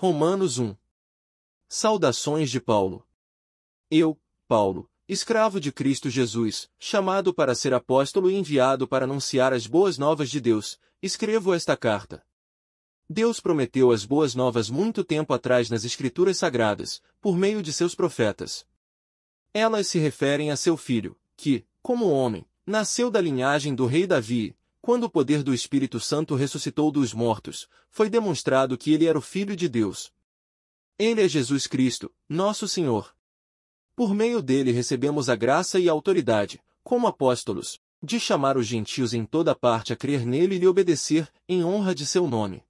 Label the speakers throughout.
Speaker 1: Romanos 1. Saudações de Paulo. Eu, Paulo, escravo de Cristo Jesus, chamado para ser apóstolo e enviado para anunciar as boas novas de Deus, escrevo esta carta. Deus prometeu as boas novas muito tempo atrás nas Escrituras Sagradas, por meio de seus profetas. Elas se referem a seu filho, que, como homem, nasceu da linhagem do rei Davi. Quando o poder do Espírito Santo ressuscitou dos mortos, foi demonstrado que ele era o Filho de Deus. Ele é Jesus Cristo, nosso Senhor. Por meio dele recebemos a graça e a autoridade, como apóstolos, de chamar os gentios em toda parte a crer nele e lhe obedecer, em honra de seu nome.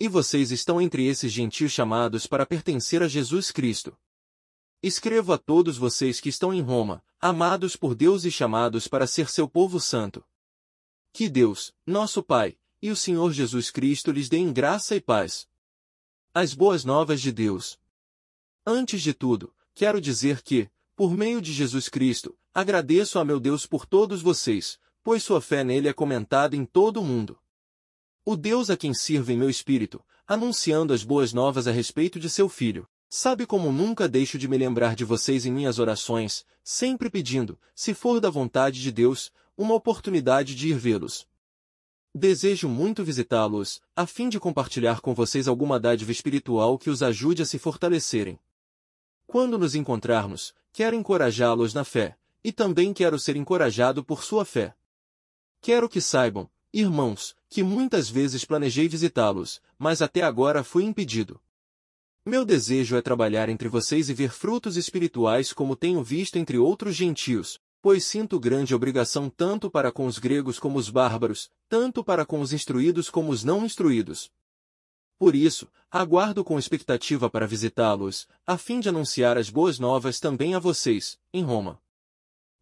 Speaker 1: E vocês estão entre esses gentios chamados para pertencer a Jesus Cristo. Escrevo a todos vocês que estão em Roma, amados por Deus e chamados para ser seu povo santo. Que Deus, nosso Pai, e o Senhor Jesus Cristo lhes deem graça e paz. As boas novas de Deus. Antes de tudo, quero dizer que, por meio de Jesus Cristo, agradeço a meu Deus por todos vocês, pois sua fé nele é comentada em todo o mundo. O Deus a quem sirvo em meu espírito, anunciando as boas novas a respeito de seu Filho, sabe como nunca deixo de me lembrar de vocês em minhas orações, sempre pedindo, se for da vontade de Deus, uma oportunidade de ir vê-los. Desejo muito visitá-los, a fim de compartilhar com vocês alguma dádiva espiritual que os ajude a se fortalecerem. Quando nos encontrarmos, quero encorajá-los na fé, e também quero ser encorajado por sua fé. Quero que saibam, irmãos, que muitas vezes planejei visitá-los, mas até agora fui impedido. Meu desejo é trabalhar entre vocês e ver frutos espirituais como tenho visto entre outros gentios, pois sinto grande obrigação tanto para com os gregos como os bárbaros, tanto para com os instruídos como os não instruídos. Por isso, aguardo com expectativa para visitá-los, a fim de anunciar as boas novas também a vocês, em Roma.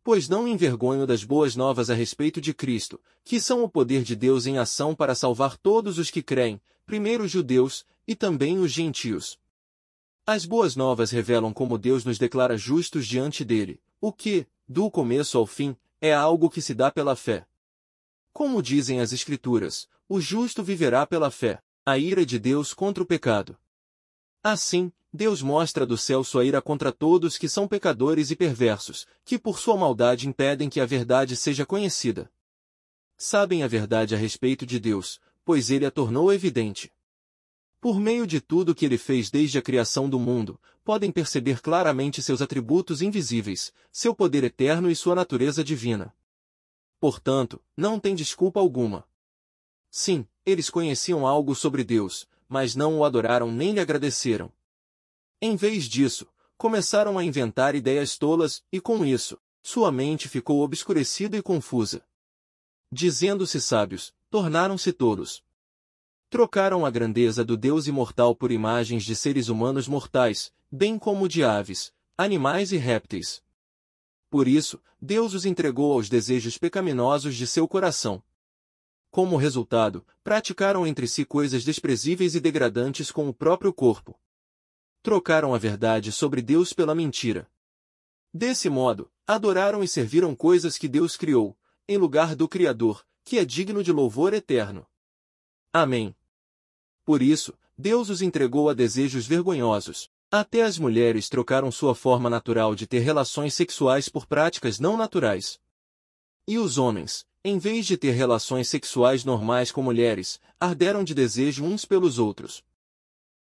Speaker 1: Pois não me envergonho das boas novas a respeito de Cristo, que são o poder de Deus em ação para salvar todos os que creem, primeiro os judeus, e também os gentios. As boas novas revelam como Deus nos declara justos diante dele, o que, do começo ao fim, é algo que se dá pela fé. Como dizem as Escrituras, o justo viverá pela fé, a ira de Deus contra o pecado. Assim, Deus mostra do céu sua ira contra todos que são pecadores e perversos, que por sua maldade impedem que a verdade seja conhecida. Sabem a verdade a respeito de Deus, pois ele a tornou evidente. Por meio de tudo que ele fez desde a criação do mundo, podem perceber claramente seus atributos invisíveis, seu poder eterno e sua natureza divina. Portanto, não tem desculpa alguma. Sim, eles conheciam algo sobre Deus, mas não o adoraram nem lhe agradeceram. Em vez disso, começaram a inventar ideias tolas, e com isso, sua mente ficou obscurecida e confusa. Dizendo-se sábios, tornaram-se tolos. Trocaram a grandeza do Deus imortal por imagens de seres humanos mortais, bem como de aves, animais e répteis. Por isso, Deus os entregou aos desejos pecaminosos de seu coração. Como resultado, praticaram entre si coisas desprezíveis e degradantes com o próprio corpo. Trocaram a verdade sobre Deus pela mentira. Desse modo, adoraram e serviram coisas que Deus criou, em lugar do Criador, que é digno de louvor eterno. Amém. Por isso, Deus os entregou a desejos vergonhosos. Até as mulheres trocaram sua forma natural de ter relações sexuais por práticas não naturais. E os homens, em vez de ter relações sexuais normais com mulheres, arderam de desejo uns pelos outros.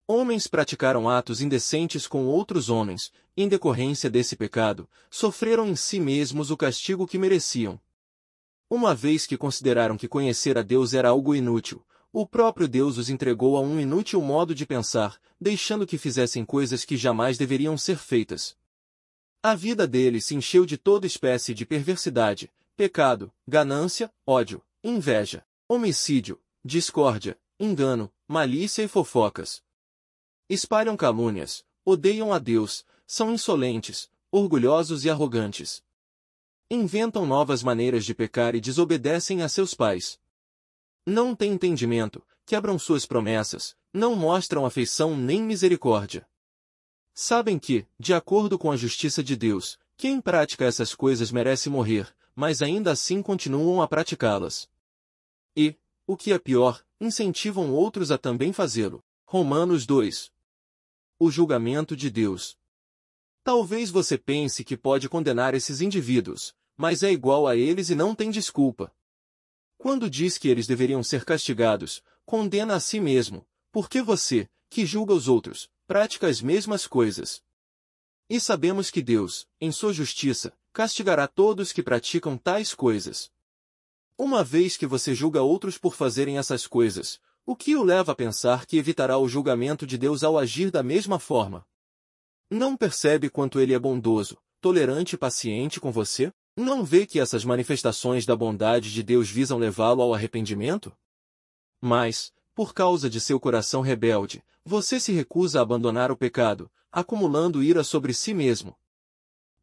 Speaker 1: Homens praticaram atos indecentes com outros homens, em decorrência desse pecado, sofreram em si mesmos o castigo que mereciam. Uma vez que consideraram que conhecer a Deus era algo inútil, o próprio Deus os entregou a um inútil modo de pensar, deixando que fizessem coisas que jamais deveriam ser feitas. A vida deles se encheu de toda espécie de perversidade, pecado, ganância, ódio, inveja, homicídio, discórdia, engano, malícia e fofocas. Espalham calúnias, odeiam a Deus, são insolentes, orgulhosos e arrogantes. Inventam novas maneiras de pecar e desobedecem a seus pais. Não têm entendimento, quebram suas promessas, não mostram afeição nem misericórdia. Sabem que, de acordo com a justiça de Deus, quem pratica essas coisas merece morrer, mas ainda assim continuam a praticá-las. E, o que é pior, incentivam outros a também fazê-lo. Romanos 2. O julgamento de Deus. Talvez você pense que pode condenar esses indivíduos, mas é igual a eles e não tem desculpa. Quando diz que eles deveriam ser castigados, condena a si mesmo, porque você, que julga os outros, pratica as mesmas coisas. E sabemos que Deus, em sua justiça, castigará todos que praticam tais coisas. Uma vez que você julga outros por fazerem essas coisas, o que o leva a pensar que evitará o julgamento de Deus ao agir da mesma forma? Não percebe quanto ele é bondoso, tolerante e paciente com você? Não vê que essas manifestações da bondade de Deus visam levá-lo ao arrependimento? Mas, por causa de seu coração rebelde, você se recusa a abandonar o pecado, acumulando ira sobre si mesmo.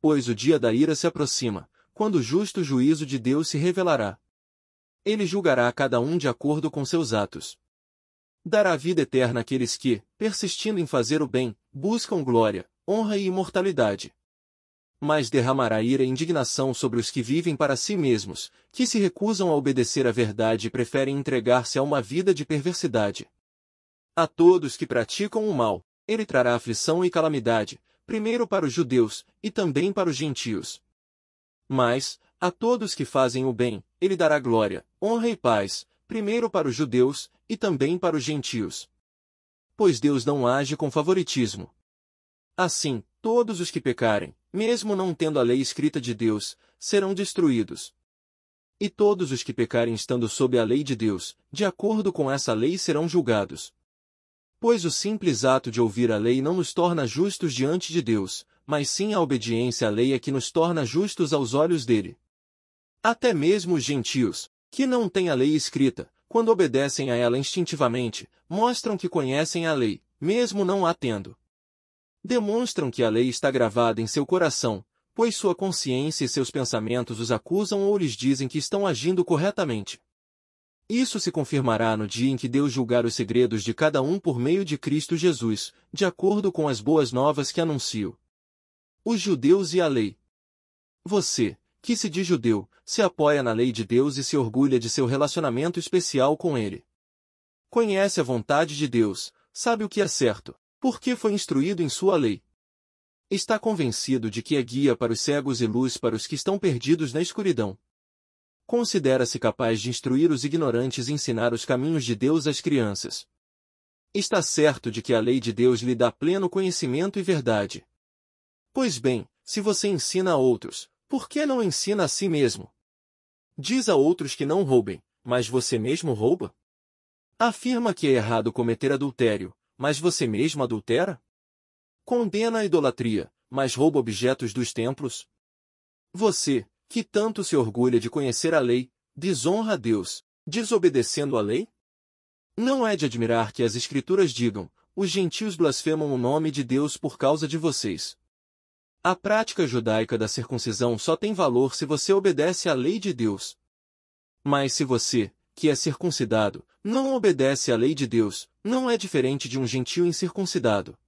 Speaker 1: Pois o dia da ira se aproxima, quando o justo juízo de Deus se revelará. Ele julgará a cada um de acordo com seus atos. Dará vida eterna àqueles que, persistindo em fazer o bem, buscam glória, honra e imortalidade. Mas derramará ira e indignação sobre os que vivem para si mesmos, que se recusam a obedecer à verdade e preferem entregar-se a uma vida de perversidade. A todos que praticam o mal, ele trará aflição e calamidade, primeiro para os judeus, e também para os gentios. Mas, a todos que fazem o bem, ele dará glória, honra e paz, primeiro para os judeus, e também para os gentios. Pois Deus não age com favoritismo. Assim, todos os que pecarem, mesmo não tendo a lei escrita de Deus, serão destruídos. E todos os que pecarem estando sob a lei de Deus, de acordo com essa lei serão julgados. Pois o simples ato de ouvir a lei não nos torna justos diante de Deus, mas sim a obediência à lei é que nos torna justos aos olhos dele. Até mesmo os gentios, que não têm a lei escrita, quando obedecem a ela instintivamente, mostram que conhecem a lei, mesmo não a tendo. Demonstram que a lei está gravada em seu coração, pois sua consciência e seus pensamentos os acusam ou lhes dizem que estão agindo corretamente. Isso se confirmará no dia em que Deus julgar os segredos de cada um por meio de Cristo Jesus, de acordo com as boas novas que anuncio. Os judeus e a lei. Você, que se diz judeu, se apoia na lei de Deus e se orgulha de seu relacionamento especial com ele. Conhece a vontade de Deus, sabe o que é certo, porque foi instruído em sua lei. Está convencido de que é guia para os cegos e luz para os que estão perdidos na escuridão. Considera-se capaz de instruir os ignorantes e ensinar os caminhos de Deus às crianças. Está certo de que a lei de Deus lhe dá pleno conhecimento e verdade. Pois bem, se você ensina a outros, por que não ensina a si mesmo? Diz a outros que não roubem, mas você mesmo rouba? Afirma que é errado cometer adultério, mas você mesmo adultera? Condena a idolatria, mas rouba objetos dos templos? Você, que tanto se orgulha de conhecer a lei, desonra a Deus, desobedecendo a lei? Não é de admirar que as Escrituras digam, os gentios blasfemam o nome de Deus por causa de vocês. A prática judaica da circuncisão só tem valor se você obedece à lei de Deus. Mas se você, que é circuncidado, não obedece à lei de Deus, não é diferente de um gentio incircuncidado.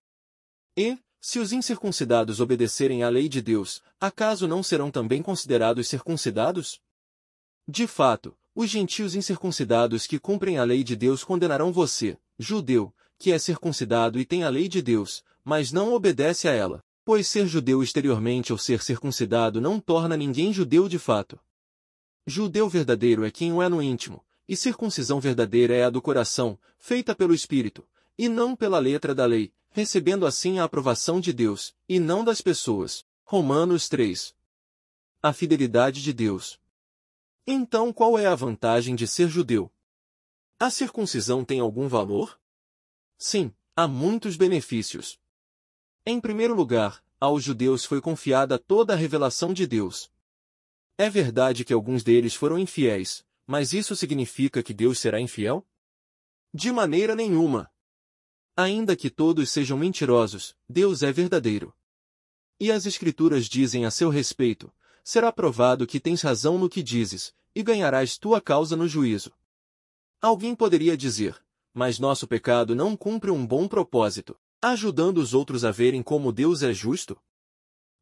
Speaker 1: E, se os incircuncidados obedecerem à lei de Deus, acaso não serão também considerados circuncidados? De fato, os gentios incircuncidados que cumprem a lei de Deus condenarão você, judeu, que é circuncidado e tem a lei de Deus, mas não obedece a ela. Pois ser judeu exteriormente ou ser circuncidado não torna ninguém judeu de fato. Judeu verdadeiro é quem o é no íntimo, e circuncisão verdadeira é a do coração, feita pelo Espírito, e não pela letra da lei, recebendo assim a aprovação de Deus, e não das pessoas. Romanos 3. A fidelidade de Deus. Então qual é a vantagem de ser judeu? A circuncisão tem algum valor? Sim, há muitos benefícios. Em primeiro lugar, aos judeus foi confiada toda a revelação de Deus. É verdade que alguns deles foram infiéis, mas isso significa que Deus será infiel? De maneira nenhuma. Ainda que todos sejam mentirosos, Deus é verdadeiro. E as Escrituras dizem a seu respeito, será provado que tens razão no que dizes, e ganharás tua causa no juízo. Alguém poderia dizer, mas nosso pecado não cumpre um bom propósito, ajudando os outros a verem como Deus é justo?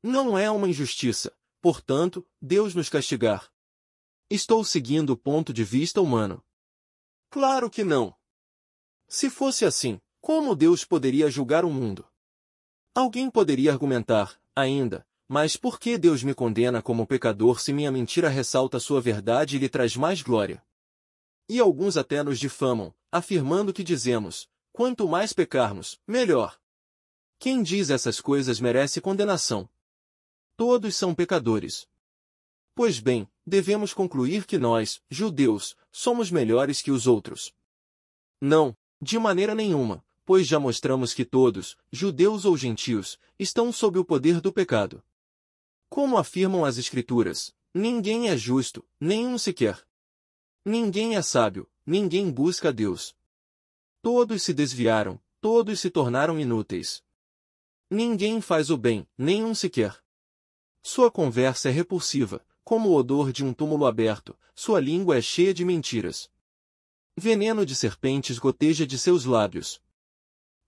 Speaker 1: Não é uma injustiça, portanto, Deus nos castigar. Estou seguindo o ponto de vista humano. Claro que não. Se fosse assim, Como Deus poderia julgar o mundo? Alguém poderia argumentar, ainda, mas por que Deus me condena como pecador se minha mentira ressalta sua verdade e lhe traz mais glória? E alguns até nos difamam, afirmando que dizemos, quanto mais pecarmos, melhor. Quem diz essas coisas merece condenação. Todos são pecadores. Pois bem, devemos concluir que nós, judeus, somos melhores que os outros. Não, de maneira nenhuma, pois já mostramos que todos, judeus ou gentios, estão sob o poder do pecado. Como afirmam as Escrituras, ninguém é justo, nenhum sequer. Ninguém é sábio, ninguém busca a Deus. Todos se desviaram, todos se tornaram inúteis. Ninguém faz o bem, nenhum sequer. Sua conversa é repulsiva, como o odor de um túmulo aberto, sua língua é cheia de mentiras. Veneno de serpentes goteja de seus lábios.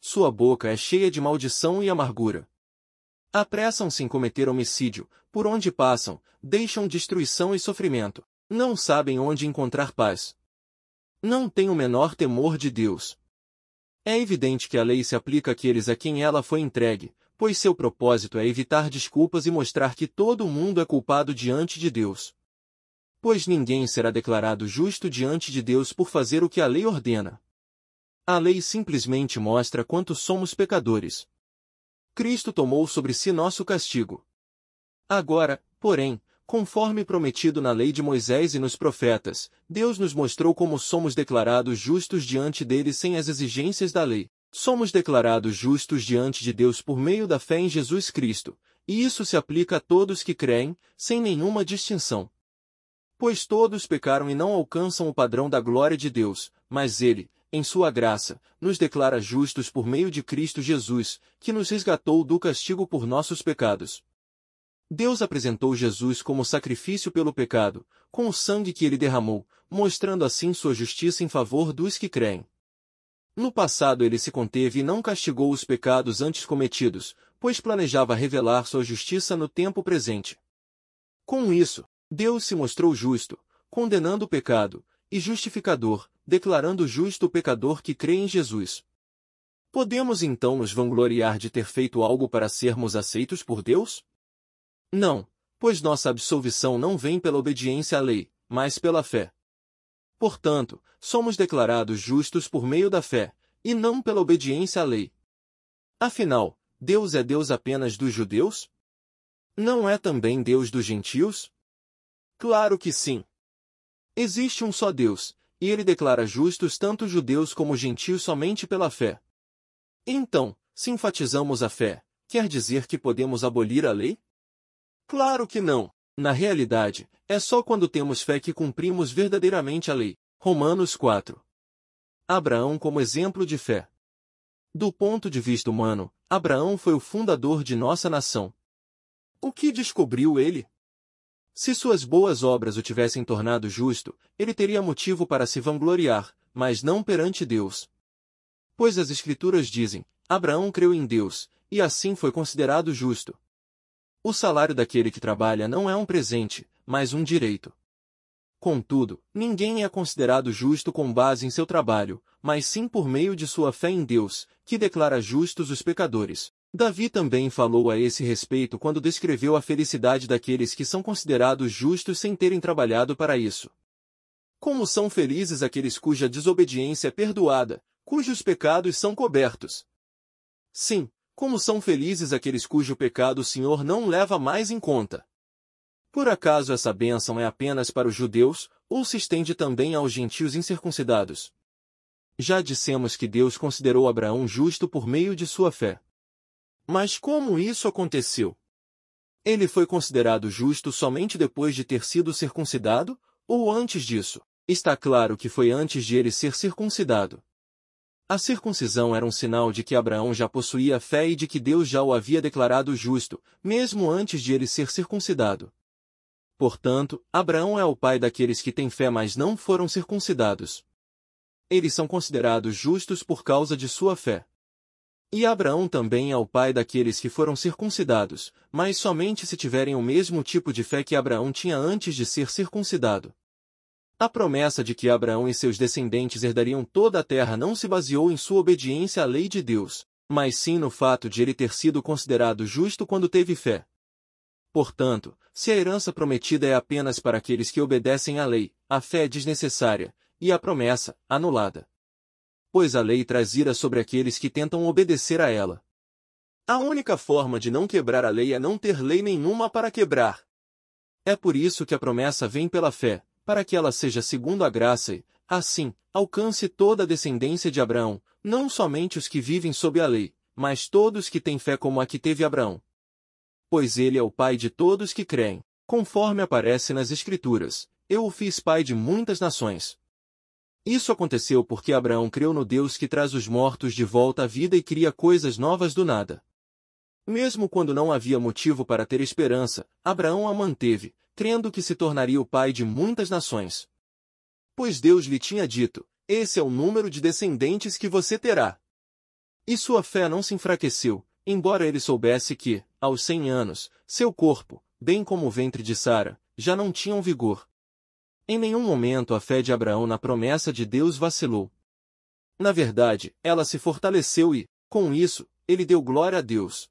Speaker 1: Sua boca é cheia de maldição e amargura. Apressam-se em cometer homicídio, por onde passam, deixam destruição e sofrimento. Não sabem onde encontrar paz. Não têm o menor temor de Deus. É evidente que a lei se aplica àqueles a quem ela foi entregue, pois seu propósito é evitar desculpas e mostrar que todo mundo é culpado diante de Deus. Pois ninguém será declarado justo diante de Deus por fazer o que a lei ordena. A lei simplesmente mostra quanto somos pecadores. Cristo tomou sobre si nosso castigo. Agora, porém, conforme prometido na lei de Moisés e nos profetas, Deus nos mostrou como somos declarados justos diante dele sem as exigências da lei. Somos declarados justos diante de Deus por meio da fé em Jesus Cristo, e isso se aplica a todos que creem, sem nenhuma distinção. Pois todos pecaram e não alcançam o padrão da glória de Deus, mas ele, em sua graça, nos declara justos por meio de Cristo Jesus, que nos resgatou do castigo por nossos pecados. Deus apresentou Jesus como sacrifício pelo pecado, com o sangue que ele derramou, mostrando assim sua justiça em favor dos que creem. No passado ele se conteve e não castigou os pecados antes cometidos, pois planejava revelar sua justiça no tempo presente. Com isso, Deus se mostrou justo, condenando o pecado, e justificador, declarando justo o pecador que crê em Jesus. Podemos então nos vangloriar de ter feito algo para sermos aceitos por Deus? Não, pois nossa absolvição não vem pela obediência à lei, mas pela fé. Portanto, somos declarados justos por meio da fé, e não pela obediência à lei. Afinal, Deus é Deus apenas dos judeus? Não é também Deus dos gentios? Claro que sim. Existe um só Deus, e ele declara justos tanto judeus como gentios somente pela fé. Então, se enfatizamos a fé, quer dizer que podemos abolir a lei? Claro que não. Na realidade, é só quando temos fé que cumprimos verdadeiramente a lei. Romanos 4. Abraão como exemplo de fé. Do ponto de vista humano, Abraão foi o fundador de nossa nação. O que descobriu ele? Se suas boas obras o tivessem tornado justo, ele teria motivo para se vangloriar, mas não perante Deus. Pois as Escrituras dizem, Abraão creu em Deus, e assim foi considerado justo. O salário daquele que trabalha não é um presente, mas um direito. Contudo, ninguém é considerado justo com base em seu trabalho, mas sim por meio de sua fé em Deus, que declara justos os pecadores. Davi também falou a esse respeito quando descreveu a felicidade daqueles que são considerados justos sem terem trabalhado para isso. Como são felizes aqueles cuja desobediência é perdoada, cujos pecados são cobertos. Sim, como são felizes aqueles cujo pecado o Senhor não leva mais em conta. Por acaso essa bênção é apenas para os judeus, ou se estende também aos gentios incircuncidados? Já dissemos que Deus considerou Abraão justo por meio de sua fé. Mas como isso aconteceu? Ele foi considerado justo somente depois de ter sido circuncidado, ou antes disso? Está claro que foi antes de ele ser circuncidado. A circuncisão era um sinal de que Abraão já possuía fé e de que Deus já o havia declarado justo, mesmo antes de ele ser circuncidado. Portanto, Abraão é o pai daqueles que têm fé mas não foram circuncidados. Eles são considerados justos por causa de sua fé. E Abraão também é o pai daqueles que foram circuncidados, mas somente se tiverem o mesmo tipo de fé que Abraão tinha antes de ser circuncidado. A promessa de que Abraão e seus descendentes herdariam toda a terra não se baseou em sua obediência à lei de Deus, mas sim no fato de ele ter sido considerado justo quando teve fé. Portanto, se a herança prometida é apenas para aqueles que obedecem à lei, a fé é desnecessária, e a promessa, anulada. Pois a lei traz ira sobre aqueles que tentam obedecer a ela. A única forma de não quebrar a lei é não ter lei nenhuma para quebrar. É por isso que a promessa vem pela fé, para que ela seja segundo a graça e, assim, alcance toda a descendência de Abraão, não somente os que vivem sob a lei, mas todos que têm fé como a que teve Abraão. Pois ele é o pai de todos que creem, conforme aparece nas Escrituras, eu o fiz pai de muitas nações. Isso aconteceu porque Abraão creu no Deus que traz os mortos de volta à vida e cria coisas novas do nada. Mesmo quando não havia motivo para ter esperança, Abraão a manteve, crendo que se tornaria o pai de muitas nações. Pois Deus lhe tinha dito, esse é o número de descendentes que você terá. E sua fé não se enfraqueceu, embora ele soubesse que, aos 100 anos, seu corpo, bem como o ventre de Sara, já não tinham vigor. Em nenhum momento a fé de Abraão na promessa de Deus vacilou. Na verdade, ela se fortaleceu e, com isso, ele deu glória a Deus.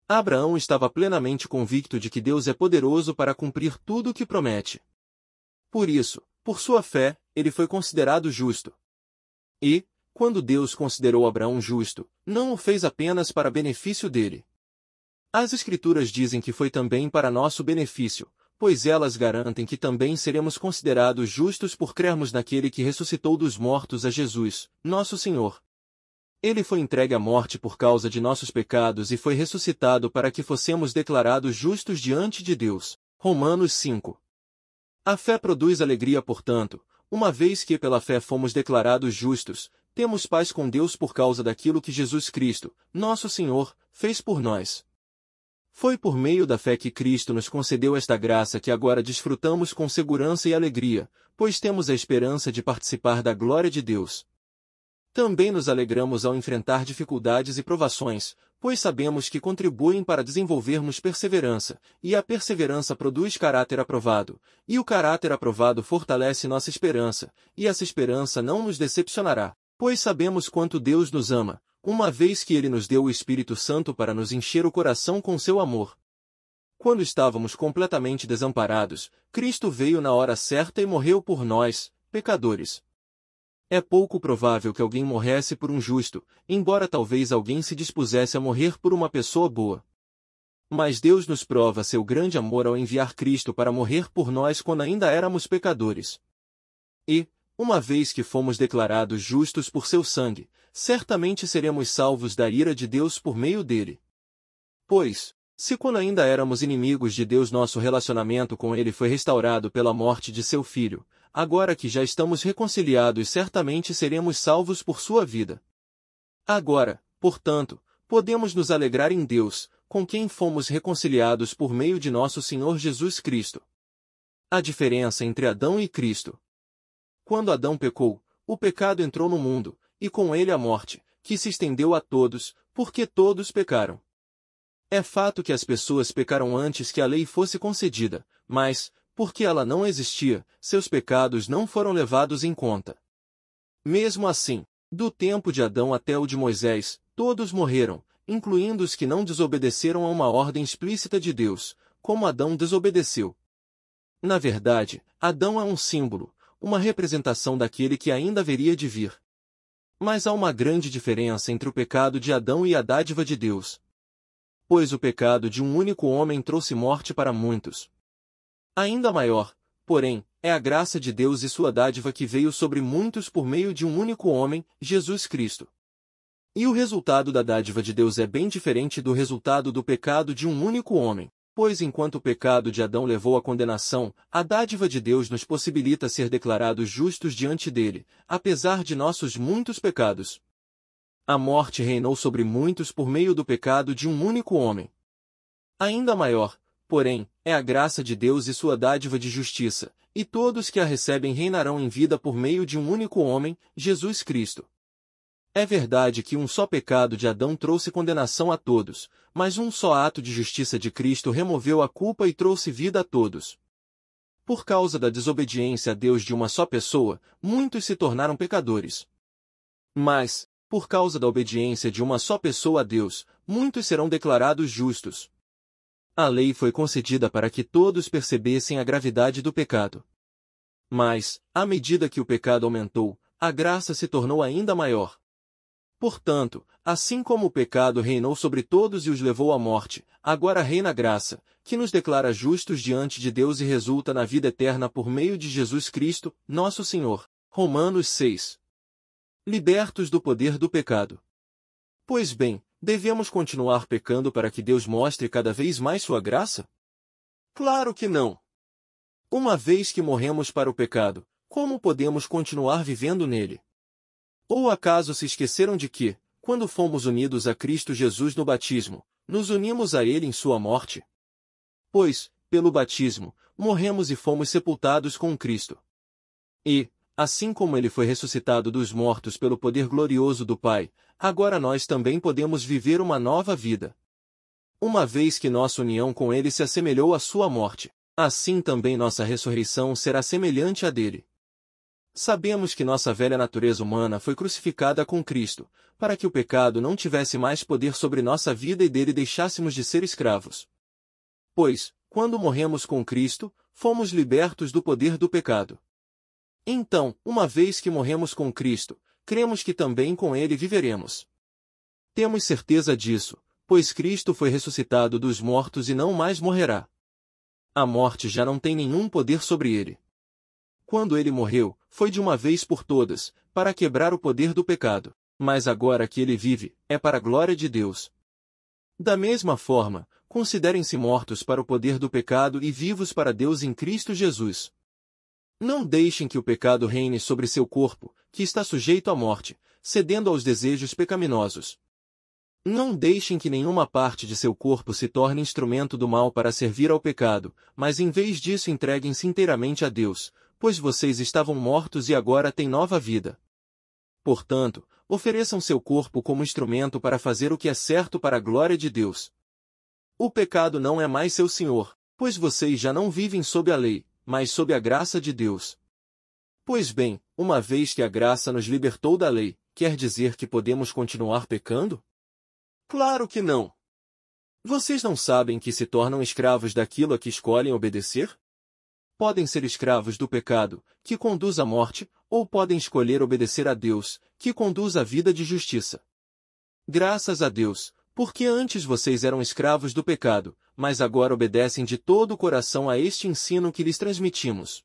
Speaker 1: Abraão estava plenamente convicto de que Deus é poderoso para cumprir tudo o que promete. Por isso, por sua fé, ele foi considerado justo. E, quando Deus considerou Abraão justo, não o fez apenas para benefício dele. As Escrituras dizem que foi também para nosso benefício, pois elas garantem que também seremos considerados justos por crermos naquele que ressuscitou dos mortos a Jesus, nosso Senhor. Ele foi entregue à morte por causa de nossos pecados e foi ressuscitado para que fossemos declarados justos diante de Deus. Romanos 5. A fé produz alegria, portanto, uma vez que pela fé fomos declarados justos, temos paz com Deus por causa daquilo que Jesus Cristo, nosso Senhor, fez por nós. Foi por meio da fé que Cristo nos concedeu esta graça que agora desfrutamos com segurança e alegria, pois temos a esperança de participar da glória de Deus. Também nos alegramos ao enfrentar dificuldades e provações, pois sabemos que contribuem para desenvolvermos perseverança, e a perseverança produz caráter aprovado, e o caráter aprovado fortalece nossa esperança, e essa esperança não nos decepcionará, pois sabemos quanto Deus nos ama, uma vez que Ele nos deu o Espírito Santo para nos encher o coração com seu amor. Quando estávamos completamente desamparados, Cristo veio na hora certa e morreu por nós, pecadores. É pouco provável que alguém morresse por um justo, embora talvez alguém se dispusesse a morrer por uma pessoa boa. Mas Deus nos prova seu grande amor ao enviar Cristo para morrer por nós quando ainda éramos pecadores. E, uma vez que fomos declarados justos por seu sangue, certamente seremos salvos da ira de Deus por meio dele. Pois, se quando ainda éramos inimigos de Deus nosso relacionamento com ele foi restaurado pela morte de seu Filho, agora que já estamos reconciliados certamente seremos salvos por sua vida. Agora, portanto, podemos nos alegrar em Deus, com quem fomos reconciliados por meio de nosso Senhor Jesus Cristo. A diferença entre Adão e Cristo. Quando Adão pecou, o pecado entrou no mundo, e com ele a morte, que se estendeu a todos, porque todos pecaram. É fato que as pessoas pecaram antes que a lei fosse concedida, mas, porque ela não existia, seus pecados não foram levados em conta. Mesmo assim, do tempo de Adão até o de Moisés, todos morreram, incluindo os que não desobedeceram a uma ordem explícita de Deus, como Adão desobedeceu. Na verdade, Adão é um símbolo, uma representação daquele que ainda haveria de vir. Mas há uma grande diferença entre o pecado de Adão e a dádiva de Deus. Pois o pecado de um único homem trouxe morte para muitos. Ainda maior, porém, é a graça de Deus e sua dádiva que veio sobre muitos por meio de um único homem, Jesus Cristo. E o resultado da dádiva de Deus é bem diferente do resultado do pecado de um único homem, pois enquanto o pecado de Adão levou à condenação, a dádiva de Deus nos possibilita ser declarados justos diante dele, apesar de nossos muitos pecados. A morte reinou sobre muitos por meio do pecado de um único homem. Ainda maior, porém, é a graça de Deus e sua dádiva de justiça, e todos que a recebem reinarão em vida por meio de um único homem, Jesus Cristo. É verdade que um só pecado de Adão trouxe condenação a todos, mas um só ato de justiça de Cristo removeu a culpa e trouxe vida a todos. Por causa da desobediência a Deus de uma só pessoa, muitos se tornaram pecadores. Mas, por causa da obediência de uma só pessoa a Deus, muitos serão declarados justos. A lei foi concedida para que todos percebessem a gravidade do pecado. Mas, à medida que o pecado aumentou, a graça se tornou ainda maior. Portanto, assim como o pecado reinou sobre todos e os levou à morte, agora reina a graça, que nos declara justos diante de Deus e resulta na vida eterna por meio de Jesus Cristo, nosso Senhor. Romanos 6. Libertos do poder do pecado. Pois bem, devemos continuar pecando para que Deus mostre cada vez mais sua graça? Claro que não! Uma vez que morremos para o pecado, como podemos continuar vivendo nele? Ou acaso se esqueceram de que, quando fomos unidos a Cristo Jesus no batismo, nos unimos a Ele em sua morte? Pois, pelo batismo, morremos e fomos sepultados com Cristo. E, assim como Ele foi ressuscitado dos mortos pelo poder glorioso do Pai, agora nós também podemos viver uma nova vida. Uma vez que nossa união com Ele se assemelhou à sua morte, assim também nossa ressurreição será semelhante à dele. Sabemos que nossa velha natureza humana foi crucificada com Cristo, para que o pecado não tivesse mais poder sobre nossa vida e dele deixássemos de ser escravos. Pois, quando morremos com Cristo, fomos libertos do poder do pecado. Então, uma vez que morremos com Cristo, cremos que também com Ele viveremos. Temos certeza disso, pois Cristo foi ressuscitado dos mortos e não mais morrerá. A morte já não tem nenhum poder sobre ele. Quando ele morreu, foi de uma vez por todas, para quebrar o poder do pecado, mas agora que ele vive, é para a glória de Deus. Da mesma forma, considerem-se mortos para o poder do pecado e vivos para Deus em Cristo Jesus. Não deixem que o pecado reine sobre seu corpo, que está sujeito à morte, cedendo aos desejos pecaminosos. Não deixem que nenhuma parte de seu corpo se torne instrumento do mal para servir ao pecado, mas em vez disso entreguem-se inteiramente a Deus, pois vocês estavam mortos e agora têm nova vida. Portanto, ofereçam seu corpo como instrumento para fazer o que é certo para a glória de Deus. O pecado não é mais seu senhor, pois vocês já não vivem sob a lei, mas sob a graça de Deus. Pois bem, uma vez que a graça nos libertou da lei, quer dizer que podemos continuar pecando? Claro que não! Vocês não sabem que se tornam escravos daquilo a que escolhem obedecer? Podem ser escravos do pecado, que conduz à morte, ou podem escolher obedecer a Deus, que conduz à vida de justiça. Graças a Deus, porque antes vocês eram escravos do pecado, mas agora obedecem de todo o coração a este ensino que lhes transmitimos.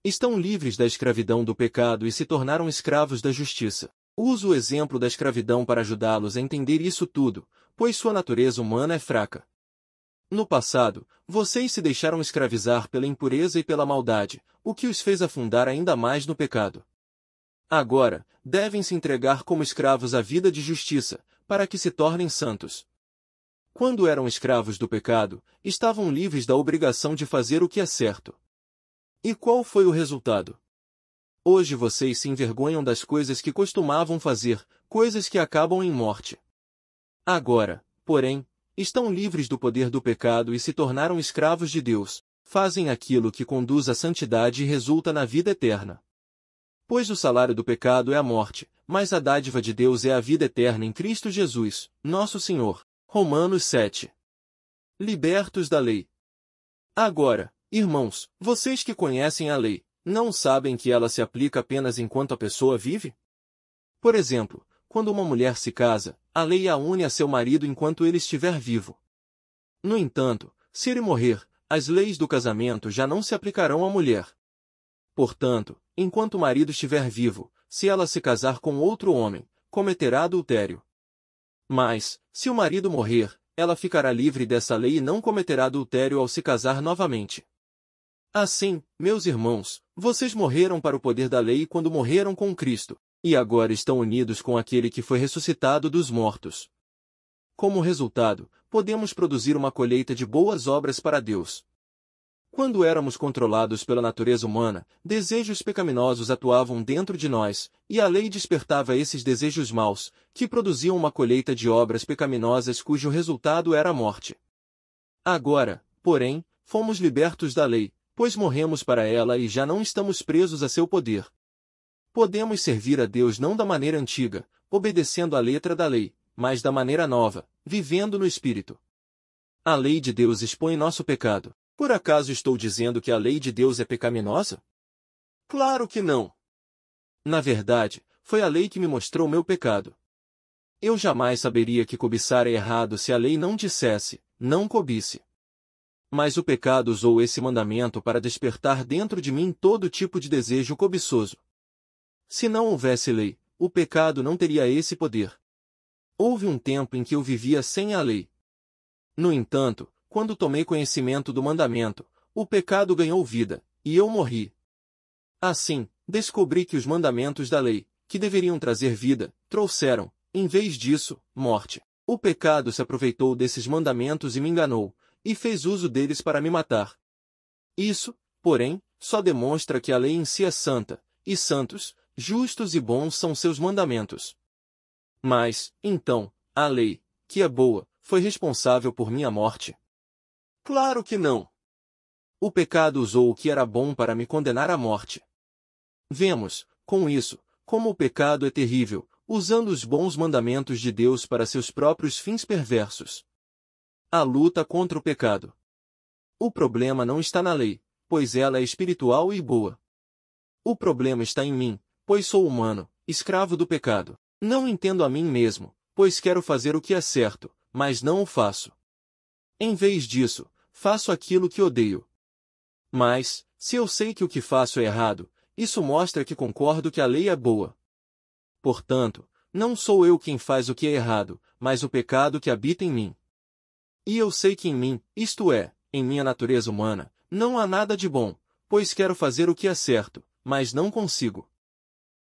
Speaker 1: Estão livres da escravidão do pecado e se tornaram escravos da justiça. Uso o exemplo da escravidão para ajudá-los a entender isso tudo, pois sua natureza humana é fraca. No passado, vocês se deixaram escravizar pela impureza e pela maldade, o que os fez afundar ainda mais no pecado. Agora, devem se entregar como escravos à vida de justiça, para que se tornem santos. Quando eram escravos do pecado, estavam livres da obrigação de fazer o que é certo. E qual foi o resultado? Hoje vocês se envergonham das coisas que costumavam fazer, coisas que acabam em morte. Agora, porém, estão livres do poder do pecado e se tornaram escravos de Deus, fazem aquilo que conduz à santidade e resulta na vida eterna. Pois o salário do pecado é a morte, mas a dádiva de Deus é a vida eterna em Cristo Jesus, nosso Senhor. Romanos 7. Libertos da lei. Agora, irmãos, vocês que conhecem a lei, não sabem que ela se aplica apenas enquanto a pessoa vive? Por exemplo, quando uma mulher se casa, a lei a une a seu marido enquanto ele estiver vivo. No entanto, se ele morrer, as leis do casamento já não se aplicarão à mulher. Portanto, enquanto o marido estiver vivo, se ela se casar com outro homem, cometerá adultério. Mas, se o marido morrer, ela ficará livre dessa lei e não cometerá adultério ao se casar novamente. Assim, meus irmãos, vocês morreram para o poder da lei quando morreram com Cristo, e agora estão unidos com aquele que foi ressuscitado dos mortos. Como resultado, podemos produzir uma colheita de boas obras para Deus. Quando éramos controlados pela natureza humana, desejos pecaminosos atuavam dentro de nós, e a lei despertava esses desejos maus, que produziam uma colheita de obras pecaminosas cujo resultado era a morte. Agora, porém, fomos libertos da lei, pois morremos para ela e já não estamos presos a seu poder. Podemos servir a Deus não da maneira antiga, obedecendo à letra da lei, mas da maneira nova, vivendo no Espírito. A lei de Deus expõe nosso pecado. Por acaso estou dizendo que a lei de Deus é pecaminosa? Claro que não. Na verdade, foi a lei que me mostrou meu pecado. Eu jamais saberia que cobiçar é errado se a lei não dissesse, não cobice. Mas o pecado usou esse mandamento para despertar dentro de mim todo tipo de desejo cobiçoso. Se não houvesse lei, o pecado não teria esse poder. Houve um tempo em que eu vivia sem a lei. No entanto, quando tomei conhecimento do mandamento, o pecado ganhou vida, e eu morri. Assim, descobri que os mandamentos da lei, que deveriam trazer vida, trouxeram, em vez disso, morte. O pecado se aproveitou desses mandamentos e me enganou, e fez uso deles para me matar. Isso, porém, só demonstra que a lei em si é santa, e santos, justos e bons são seus mandamentos. Mas, então, a lei, que é boa, foi responsável por minha morte? Claro que não. O pecado usou o que era bom para me condenar à morte. Vemos, com isso, como o pecado é terrível, usando os bons mandamentos de Deus para seus próprios fins perversos. A luta contra o pecado. O problema não está na lei, pois ela é espiritual e boa. O problema está em mim, pois sou humano, escravo do pecado. Não entendo a mim mesmo, pois quero fazer o que é certo, mas não o faço. Em vez disso, faço aquilo que odeio. Mas, se eu sei que o que faço é errado, isso mostra que concordo que a lei é boa. Portanto, não sou eu quem faz o que é errado, mas o pecado que habita em mim. E eu sei que em mim, isto é, em minha natureza humana, não há nada de bom, pois quero fazer o que é certo, mas não consigo.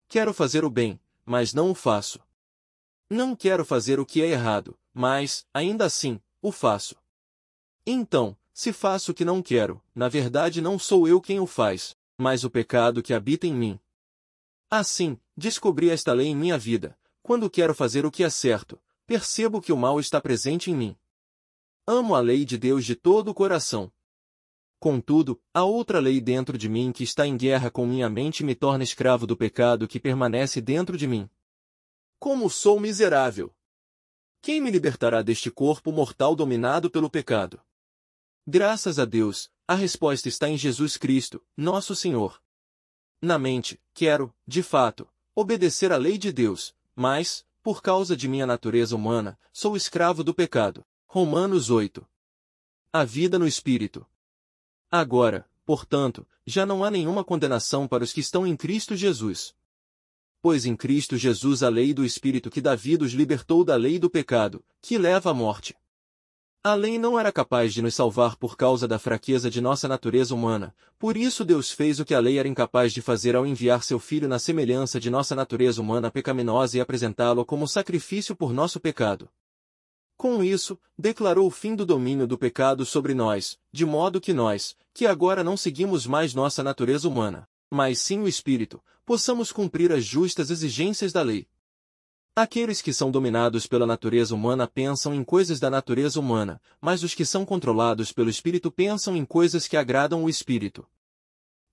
Speaker 1: Quero fazer o bem, mas não o faço. Não quero fazer o que é errado, mas, ainda assim, o faço. Então, se faço o que não quero, na verdade não sou eu quem o faz, mas o pecado que habita em mim. Assim, descobri esta lei em minha vida. Quando quero fazer o que é certo, percebo que o mal está presente em mim. Amo a lei de Deus de todo o coração. Contudo, há outra lei dentro de mim que está em guerra com minha mente e me torna escravo do pecado que permanece dentro de mim. Como sou miserável! Quem me libertará deste corpo mortal dominado pelo pecado? Graças a Deus, a resposta está em Jesus Cristo, nosso Senhor. Na mente, quero, de fato, obedecer à lei de Deus, mas, por causa de minha natureza humana, sou escravo do pecado. Romanos 8. A vida no Espírito. Agora, portanto, já não há nenhuma condenação para os que estão em Cristo Jesus. Pois em Cristo Jesus a lei do Espírito que dá vida os libertou da lei do pecado, que leva à morte. A lei não era capaz de nos salvar por causa da fraqueza de nossa natureza humana, por isso Deus fez o que a lei era incapaz de fazer ao enviar seu Filho na semelhança de nossa natureza humana pecaminosa e apresentá-lo como sacrifício por nosso pecado. Com isso, declarou o fim do domínio do pecado sobre nós, de modo que nós, que agora não seguimos mais nossa natureza humana, mas sim o Espírito, possamos cumprir as justas exigências da lei. Aqueles que são dominados pela natureza humana pensam em coisas da natureza humana, mas os que são controlados pelo Espírito pensam em coisas que agradam o Espírito.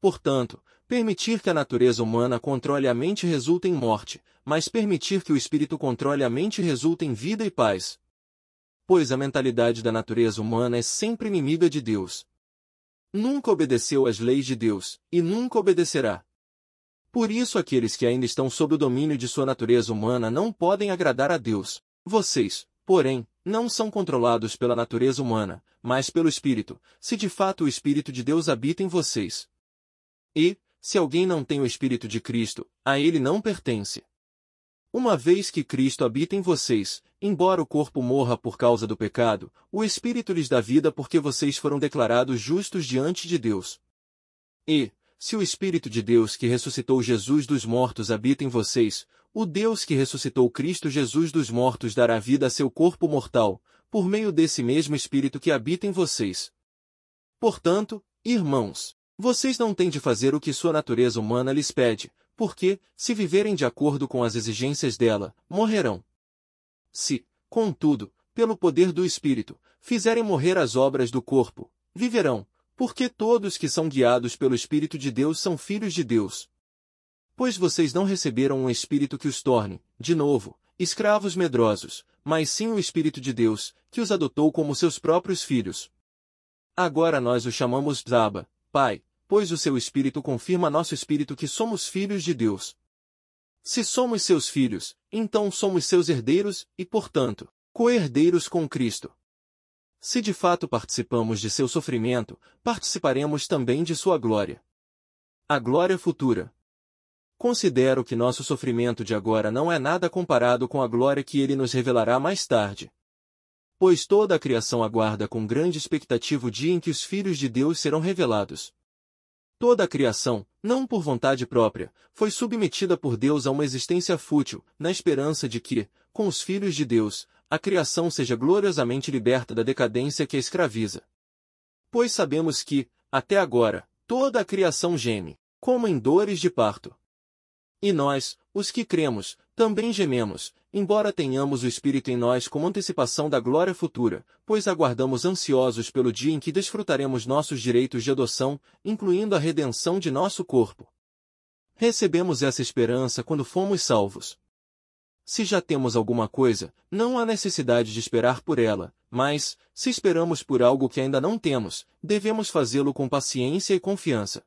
Speaker 1: Portanto, permitir que a natureza humana controle a mente resulta em morte, mas permitir que o Espírito controle a mente resulta em vida e paz. Pois a mentalidade da natureza humana é sempre inimiga de Deus. Nunca obedeceu às leis de Deus, e nunca obedecerá. Por isso aqueles que ainda estão sob o domínio de sua natureza humana não podem agradar a Deus. Vocês, porém, não são controlados pela natureza humana, mas pelo Espírito, se de fato o Espírito de Deus habita em vocês. E, se alguém não tem o Espírito de Cristo, a ele não pertence. Uma vez que Cristo habita em vocês, embora o corpo morra por causa do pecado, o Espírito lhes dá vida porque vocês foram declarados justos diante de Deus. E, se o Espírito de Deus que ressuscitou Jesus dos mortos habita em vocês, o Deus que ressuscitou Cristo Jesus dos mortos dará vida a seu corpo mortal, por meio desse mesmo Espírito que habita em vocês. Portanto, irmãos, vocês não têm de fazer o que sua natureza humana lhes pede, porque, se viverem de acordo com as exigências dela, morrerão. Se, contudo, pelo poder do Espírito, fizerem morrer as obras do corpo, viverão, Porque todos que são guiados pelo Espírito de Deus são filhos de Deus. Pois vocês não receberam um espírito que os torne, de novo, escravos medrosos, mas sim o Espírito de Deus, que os adotou como seus próprios filhos. Agora nós o chamamos Abba, Pai, pois o seu Espírito confirma nosso espírito que somos filhos de Deus. Se somos seus filhos, então somos seus herdeiros e, portanto, co-herdeiros com Cristo. Se de fato participamos de seu sofrimento, participaremos também de sua glória. A glória futura. Considero que nosso sofrimento de agora não é nada comparado com a glória que ele nos revelará mais tarde. Pois toda a criação aguarda com grande expectativa o dia em que os filhos de Deus serão revelados. Toda a criação, não por vontade própria, foi submetida por Deus a uma existência fútil, na esperança de que, com os filhos de Deus, a criação seja gloriosamente liberta da decadência que a escraviza. Pois sabemos que, até agora, toda a criação geme, como em dores de parto. E nós, os que cremos, também gememos, embora tenhamos o Espírito em nós como antecipação da glória futura, pois aguardamos ansiosos pelo dia em que desfrutaremos nossos direitos de adoção, incluindo a redenção de nosso corpo. Recebemos essa esperança quando fomos salvos. Se já temos alguma coisa, não há necessidade de esperar por ela, mas, se esperamos por algo que ainda não temos, devemos fazê-lo com paciência e confiança.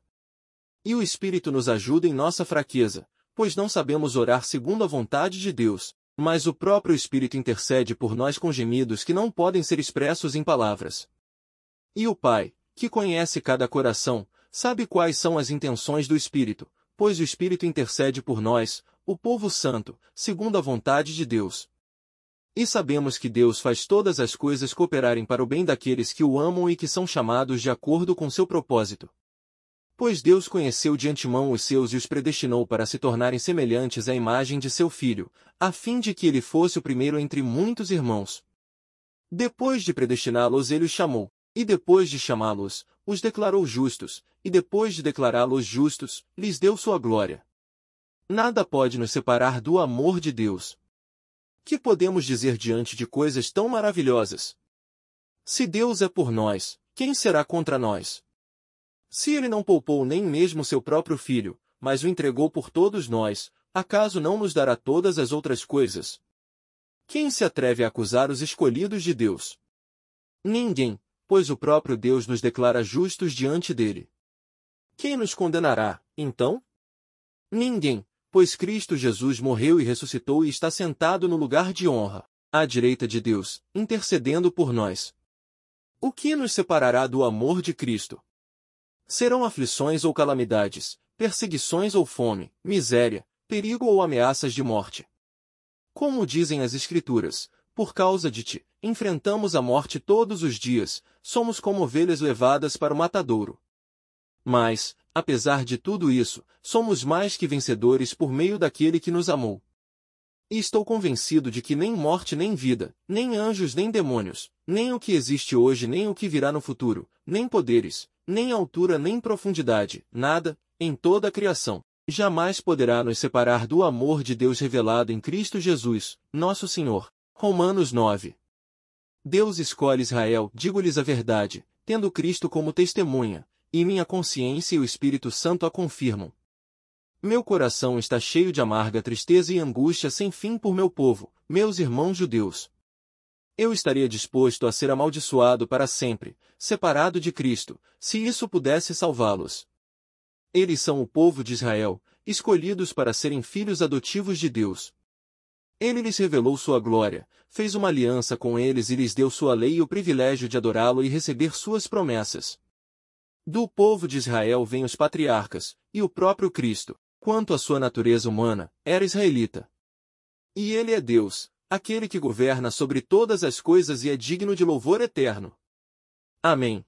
Speaker 1: E o Espírito nos ajuda em nossa fraqueza, pois não sabemos orar segundo a vontade de Deus, mas o próprio Espírito intercede por nós com gemidos que não podem ser expressos em palavras. E o Pai, que conhece cada coração, sabe quais são as intenções do Espírito, pois o Espírito intercede por nós, o povo santo, segundo a vontade de Deus. E sabemos que Deus faz todas as coisas cooperarem para o bem daqueles que o amam e que são chamados de acordo com seu propósito. Pois Deus conheceu de antemão os seus e os predestinou para se tornarem semelhantes à imagem de seu Filho, a fim de que ele fosse o primeiro entre muitos irmãos. Depois de predestiná-los ele os chamou, e depois de chamá-los, os declarou justos, e depois de declará-los justos, lhes deu sua glória. Nada pode nos separar do amor de Deus. Que podemos dizer diante de coisas tão maravilhosas? Se Deus é por nós, quem será contra nós? Se ele não poupou nem mesmo seu próprio filho, mas o entregou por todos nós, acaso não nos dará todas as outras coisas? Quem se atreve a acusar os escolhidos de Deus? Ninguém, pois o próprio Deus nos declara justos diante dele. Quem nos condenará, então? Ninguém, pois Cristo Jesus morreu e ressuscitou e está sentado no lugar de honra, à direita de Deus, intercedendo por nós. O que nos separará do amor de Cristo? Serão aflições ou calamidades, perseguições ou fome, miséria, perigo ou ameaças de morte. Como dizem as Escrituras, por causa de ti, enfrentamos a morte todos os dias, somos como ovelhas levadas para o matadouro. Mas, apesar de tudo isso, somos mais que vencedores por meio daquele que nos amou. E estou convencido de que nem morte nem vida, nem anjos nem demônios, nem o que existe hoje nem o que virá no futuro, nem poderes, nem altura nem profundidade, nada, em toda a criação, jamais poderá nos separar do amor de Deus revelado em Cristo Jesus, nosso Senhor. Romanos 9. Deus escolhe Israel, digo-lhes a verdade, tendo Cristo como testemunha, e minha consciência e o Espírito Santo a confirmam. Meu coração está cheio de amarga tristeza e angústia sem fim por meu povo, meus irmãos judeus. Eu estaria disposto a ser amaldiçoado para sempre, separado de Cristo, se isso pudesse salvá-los. Eles são o povo de Israel, escolhidos para serem filhos adotivos de Deus. Ele lhes revelou sua glória, fez uma aliança com eles e lhes deu sua lei e o privilégio de adorá-lo e receber suas promessas. Do povo de Israel vêm os patriarcas, e o próprio Cristo, quanto à sua natureza humana, era israelita. E ele é Deus, aquele que governa sobre todas as coisas e é digno de louvor eterno. Amém.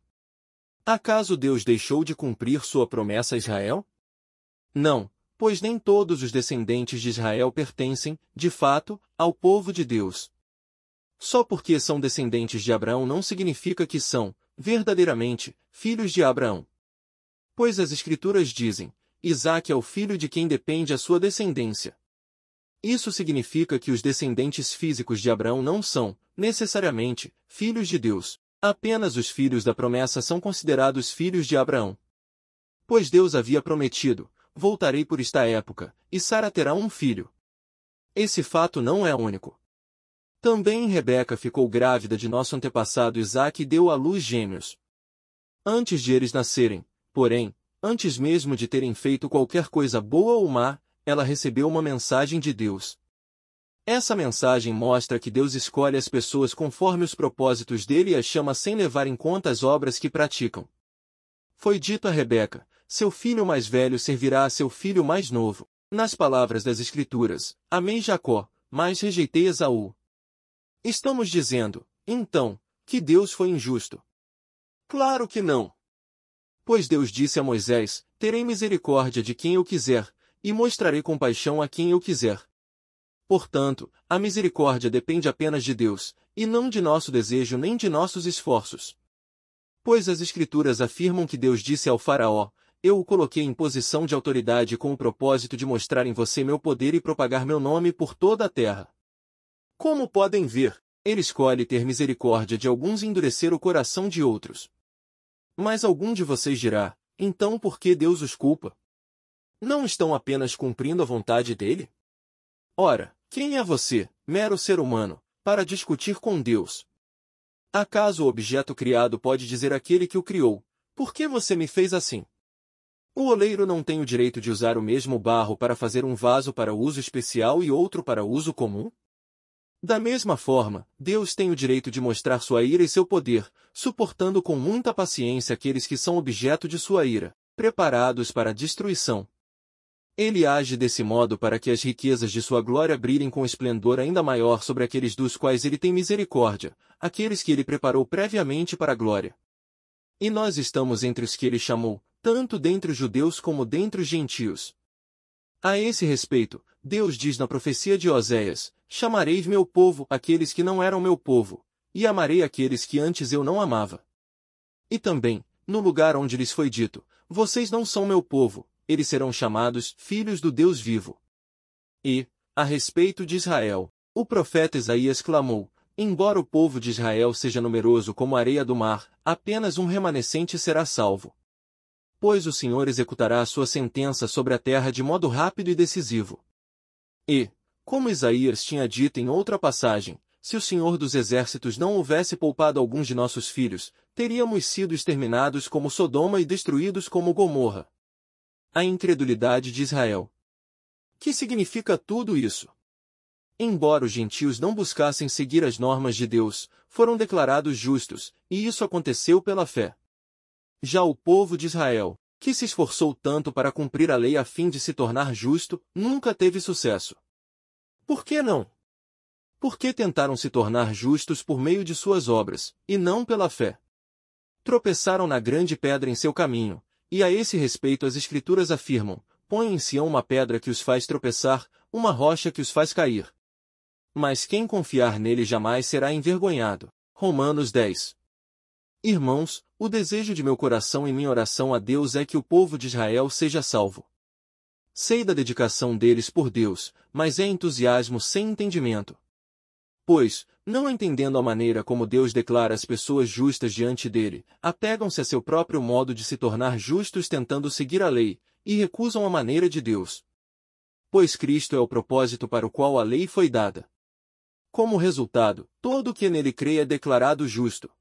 Speaker 1: Acaso Deus deixou de cumprir sua promessa a Israel? Não, pois nem todos os descendentes de Israel pertencem, de fato, ao povo de Deus. Só porque são descendentes de Abraão não significa que são, verdadeiramente, filhos de Abraão. Pois as Escrituras dizem, Isaque é o filho de quem depende a sua descendência. Isso significa que os descendentes físicos de Abraão não são, necessariamente, filhos de Deus, Apenas os filhos da promessa são considerados filhos de Abraão. Pois Deus havia prometido: voltarei por esta época, e Sara terá um filho. Esse fato não é único. Também Rebeca ficou grávida de nosso antepassado Isaque e deu à luz gêmeos. Antes de eles nascerem, porém, antes mesmo de terem feito qualquer coisa boa ou má, ela recebeu uma mensagem de Deus. Essa mensagem mostra que Deus escolhe as pessoas conforme os propósitos dele e as chama sem levar em conta as obras que praticam. Foi dito a Rebeca: seu filho mais velho servirá a seu filho mais novo. Nas palavras das Escrituras, amei Jacó, mas rejeitei Esaú. Estamos dizendo, então, que Deus foi injusto? Claro que não. Pois Deus disse a Moisés: terei misericórdia de quem eu quiser, e mostrarei compaixão a quem eu quiser. Portanto, a misericórdia depende apenas de Deus, e não de nosso desejo nem de nossos esforços. Pois as Escrituras afirmam que Deus disse ao faraó: eu o coloquei em posição de autoridade com o propósito de mostrar em você meu poder e propagar meu nome por toda a terra. Como podem ver, ele escolhe ter misericórdia de alguns e endurecer o coração de outros. Mas algum de vocês dirá: então por que Deus os culpa? Não estão apenas cumprindo a vontade dele? Ora, quem é você, mero ser humano, para discutir com Deus? Acaso o objeto criado pode dizer àquele que o criou: por que você me fez assim? O oleiro não tem o direito de usar o mesmo barro para fazer um vaso para uso especial e outro para uso comum? Da mesma forma, Deus tem o direito de mostrar sua ira e seu poder, suportando com muita paciência aqueles que são objeto de sua ira, preparados para a destruição. Ele age desse modo para que as riquezas de sua glória brilhem com esplendor ainda maior sobre aqueles dos quais ele tem misericórdia, aqueles que ele preparou previamente para a glória. E nós estamos entre os que ele chamou, tanto dentre os judeus como dentre os gentios. A esse respeito, Deus diz na profecia de Oséias: chamarei meu povo aqueles que não eram meu povo, e amarei aqueles que antes eu não amava. E também, no lugar onde lhes foi dito: vocês não são meu povo, eles serão chamados filhos do Deus vivo. E, a respeito de Israel, o profeta Isaías clamou: embora o povo de Israel seja numeroso como a areia do mar, apenas um remanescente será salvo. Pois o Senhor executará a sua sentença sobre a terra de modo rápido e decisivo. E, como Isaías tinha dito em outra passagem, se o Senhor dos Exércitos não houvesse poupado alguns de nossos filhos, teríamos sido exterminados como Sodoma e destruídos como Gomorra. A incredulidade de Israel. Que significa tudo isso? Embora os gentios não buscassem seguir as normas de Deus, foram declarados justos, e isso aconteceu pela fé. Já o povo de Israel, que se esforçou tanto para cumprir a lei a fim de se tornar justo, nunca teve sucesso. Por que não? Porque tentaram se tornar justos por meio de suas obras, e não pela fé. Tropeçaram na grande pedra em seu caminho, e a esse respeito as Escrituras afirmam: põe em Sião uma pedra que os faz tropeçar, uma rocha que os faz cair. Mas quem confiar nele jamais será envergonhado. Romanos 10. Irmãos, o desejo de meu coração e minha oração a Deus é que o povo de Israel seja salvo. Sei da dedicação deles por Deus, mas é entusiasmo sem entendimento. Pois, não entendendo a maneira como Deus declara as pessoas justas diante dele, apegam-se a seu próprio modo de se tornar justos tentando seguir a lei, e recusam a maneira de Deus. Pois Cristo é o propósito para o qual a lei foi dada. Como resultado, todo o que nele crê é declarado justo.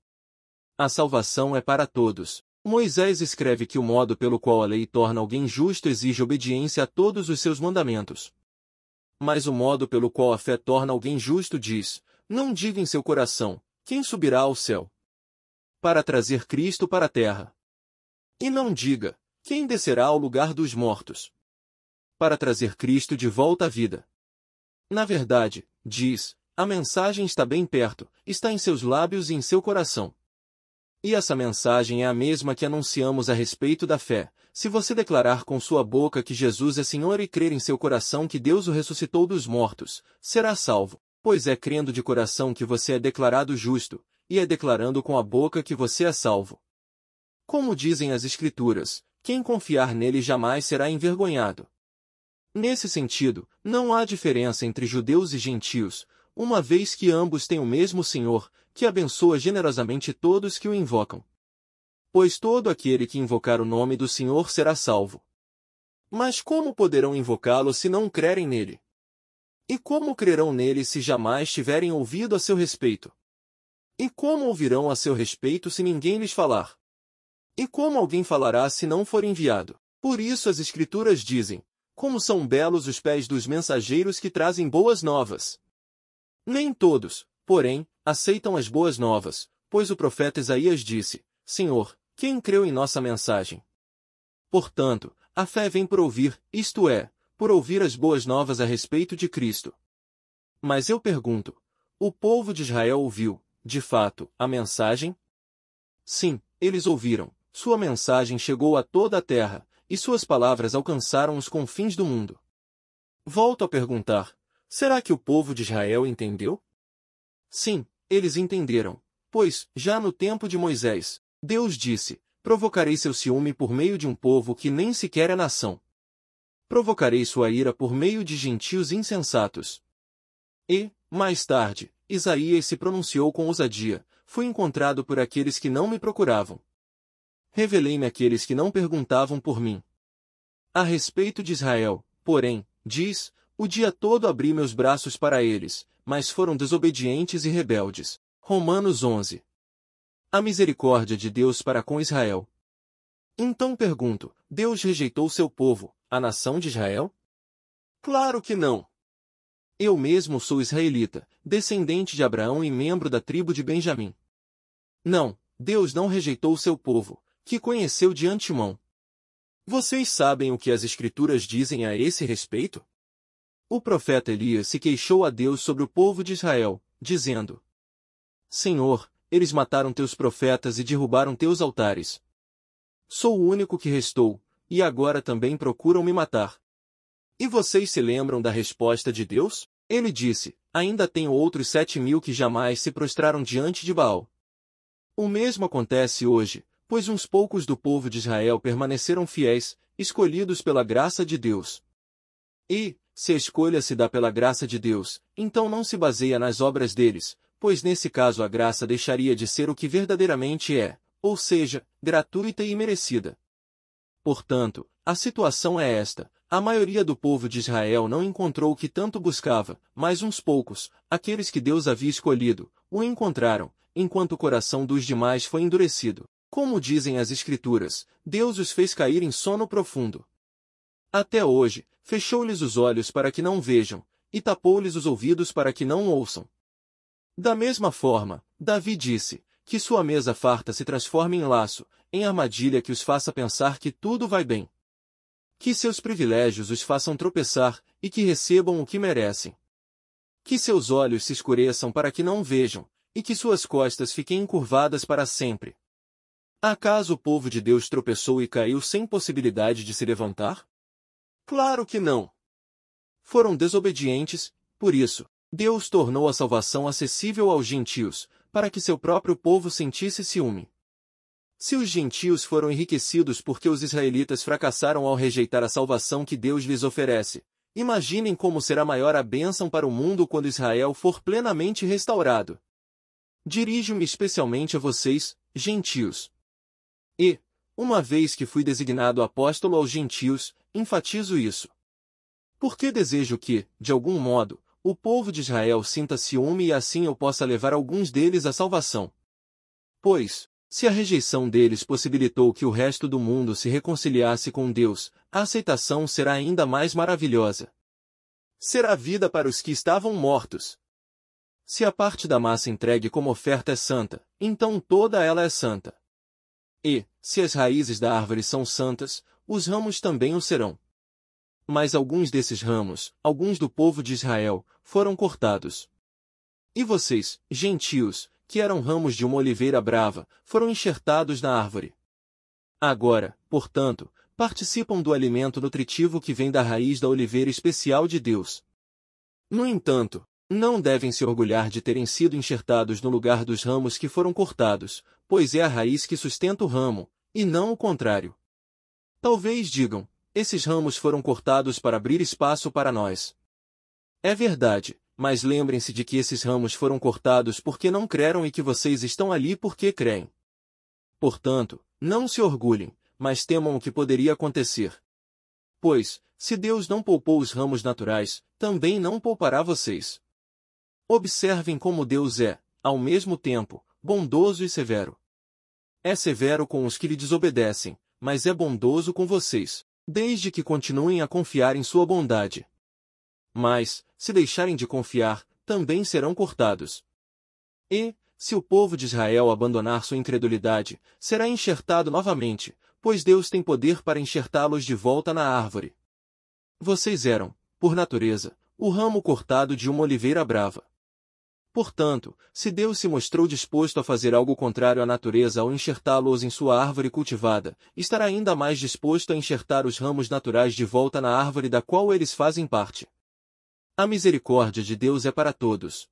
Speaker 1: A salvação é para todos. Moisés escreve que o modo pelo qual a lei torna alguém justo exige obediência a todos os seus mandamentos. Mas o modo pelo qual a fé torna alguém justo diz: não diga em seu coração: quem subirá ao céu para trazer Cristo para a terra? E não diga: quem descerá ao lugar dos mortos para trazer Cristo de volta à vida? Na verdade, diz, a mensagem está bem perto, está em seus lábios e em seu coração. E essa mensagem é a mesma que anunciamos a respeito da fé. Se você declarar com sua boca que Jesus é Senhor e crer em seu coração que Deus o ressuscitou dos mortos, será salvo, pois é crendo de coração que você é declarado justo, e é declarando com a boca que você é salvo. Como dizem as Escrituras, quem confiar nele jamais será envergonhado. Nesse sentido, não há diferença entre judeus e gentios, uma vez que ambos têm o mesmo Senhor, que abençoa generosamente todos que o invocam. Pois todo aquele que invocar o nome do Senhor será salvo. Mas como poderão invocá-lo se não crerem nele? E como crerão nele se jamais tiverem ouvido a seu respeito? E como ouvirão a seu respeito se ninguém lhes falar? E como alguém falará se não for enviado? Por isso as Escrituras dizem: como são belos os pés dos mensageiros que trazem boas novas. Nem todos, porém, aceitam as boas novas, pois o profeta Isaías disse: Senhor, quem creu em nossa mensagem? Portanto, a fé vem por ouvir, isto é, por ouvir as boas novas a respeito de Cristo. Mas eu pergunto: o povo de Israel ouviu, de fato, a mensagem? Sim, eles ouviram. Sua mensagem chegou a toda a terra, e suas palavras alcançaram os confins do mundo. Volto a perguntar: será que o povo de Israel entendeu? Sim, eles entenderam, pois, já no tempo de Moisés, Deus disse: provocarei seu ciúme por meio de um povo que nem sequer é nação. Provocarei sua ira por meio de gentios insensatos. E, mais tarde, Isaías se pronunciou com ousadia: fui encontrado por aqueles que não me procuravam. Revelei-me àqueles que não perguntavam por mim. A respeito de Israel, porém, diz: o dia todo abri meus braços para eles, mas foram desobedientes e rebeldes. Romanos 11. A misericórdia de Deus para com Israel. Então pergunto: Deus rejeitou seu povo, a nação de Israel? Claro que não. Eu mesmo sou israelita, descendente de Abraão e membro da tribo de Benjamim. Não, Deus não rejeitou seu povo, que conheceu de antemão. Vocês sabem o que as Escrituras dizem a esse respeito? O profeta Elias se queixou a Deus sobre o povo de Israel, dizendo: Senhor, eles mataram teus profetas e derrubaram teus altares. Sou o único que restou, e agora também procuram me matar. E vocês se lembram da resposta de Deus? Ele disse: ainda tenho outros 7.000 que jamais se prostraram diante de Baal. O mesmo acontece hoje, pois uns poucos do povo de Israel permaneceram fiéis, escolhidos pela graça de Deus. E, se a escolha se dá pela graça de Deus, então não se baseia nas obras deles, pois nesse caso a graça deixaria de ser o que verdadeiramente é, ou seja, gratuita e merecida. Portanto, a situação é esta: a maioria do povo de Israel não encontrou o que tanto buscava, mas uns poucos, aqueles que Deus havia escolhido, o encontraram, enquanto o coração dos demais foi endurecido. Como dizem as Escrituras, Deus os fez cair em sono profundo. Até hoje, fechou-lhes os olhos para que não vejam, e tapou-lhes os ouvidos para que não ouçam. Da mesma forma, Davi disse: que sua mesa farta se transforme em laço, em armadilha que os faça pensar que tudo vai bem. Que seus privilégios os façam tropeçar, e que recebam o que merecem. Que seus olhos se escureçam para que não vejam, e que suas costas fiquem encurvadas para sempre. Acaso o povo de Deus tropeçou e caiu sem possibilidade de se levantar? Claro que não. Foram desobedientes, por isso, Deus tornou a salvação acessível aos gentios, para que seu próprio povo sentisse ciúme. Se os gentios foram enriquecidos porque os israelitas fracassaram ao rejeitar a salvação que Deus lhes oferece, imaginem como será maior a bênção para o mundo quando Israel for plenamente restaurado. Dirijo-me especialmente a vocês, gentios. E, uma vez que fui designado apóstolo aos gentios, enfatizo isso. Porque desejo que, de algum modo, o povo de Israel sinta ciúme e assim eu possa levar alguns deles à salvação. Pois, se a rejeição deles possibilitou que o resto do mundo se reconciliasse com Deus, a aceitação será ainda mais maravilhosa. Será vida para os que estavam mortos. Se a parte da massa entregue como oferta é santa, então toda ela é santa. E, se as raízes da árvore são santas, os ramos também o serão. Mas alguns desses ramos, alguns do povo de Israel, foram cortados. E vocês, gentios, que eram ramos de uma oliveira brava, foram enxertados na árvore. Agora, portanto, participam do alimento nutritivo que vem da raiz da oliveira especial de Deus. No entanto, não devem se orgulhar de terem sido enxertados no lugar dos ramos que foram cortados, pois é a raiz que sustenta o ramo, e não o contrário. Talvez digam: esses ramos foram cortados para abrir espaço para nós. É verdade, mas lembrem-se de que esses ramos foram cortados porque não creram e que vocês estão ali porque creem. Portanto, não se orgulhem, mas temam o que poderia acontecer. Pois, se Deus não poupou os ramos naturais, também não poupará vocês. Observem como Deus é, ao mesmo tempo, bondoso e severo. É severo com os que lhe desobedecem, mas é bondoso com vocês, desde que continuem a confiar em sua bondade. Mas, se deixarem de confiar, também serão cortados. E, se o povo de Israel abandonar sua incredulidade, será enxertado novamente, pois Deus tem poder para enxertá-los de volta na árvore. Vocês eram, por natureza, o ramo cortado de uma oliveira brava. Portanto, se Deus se mostrou disposto a fazer algo contrário à natureza ao enxertá-los em sua árvore cultivada, estará ainda mais disposto a enxertar os ramos naturais de volta na árvore da qual eles fazem parte. A misericórdia de Deus é para todos.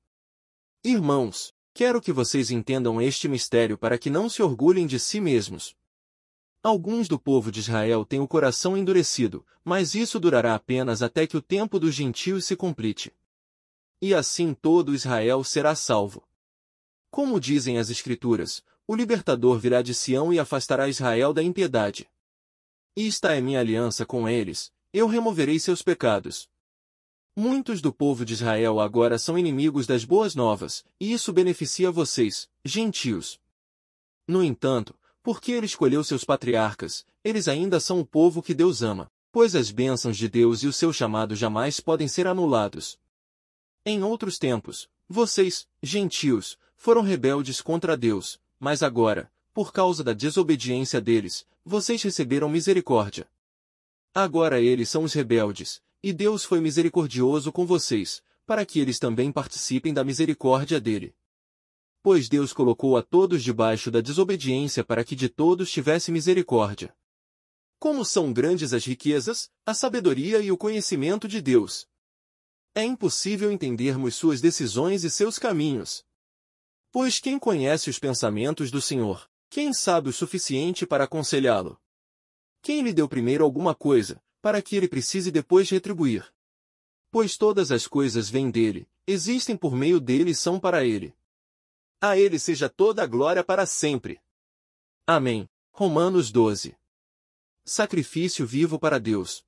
Speaker 1: Irmãos, quero que vocês entendam este mistério para que não se orgulhem de si mesmos. Alguns do povo de Israel têm o coração endurecido, mas isso durará apenas até que o tempo dos gentios se complete. E assim todo Israel será salvo. Como dizem as Escrituras, o libertador virá de Sião e afastará Israel da impiedade. E esta é minha aliança com eles, eu removerei seus pecados. Muitos do povo de Israel agora são inimigos das boas novas, e isso beneficia vocês, gentios. No entanto, porque ele escolheu seus patriarcas, eles ainda são o povo que Deus ama, pois as bênçãos de Deus e o seu chamado jamais podem ser anulados. Em outros tempos, vocês, gentios, foram rebeldes contra Deus, mas agora, por causa da desobediência deles, vocês receberam misericórdia. Agora eles são os rebeldes, e Deus foi misericordioso com vocês, para que eles também participem da misericórdia dele. Pois Deus colocou a todos debaixo da desobediência para que de todos tivesse misericórdia. Como são grandes as riquezas, a sabedoria e o conhecimento de Deus! É impossível entendermos suas decisões e seus caminhos. Pois quem conhece os pensamentos do Senhor? Quem sabe o suficiente para aconselhá-lo? Quem lhe deu primeiro alguma coisa, para que ele precise depois retribuir? Pois todas as coisas vêm dele, existem por meio dele e são para ele. A ele seja toda a glória para sempre. Amém. Romanos 12. Sacrifício vivo para Deus.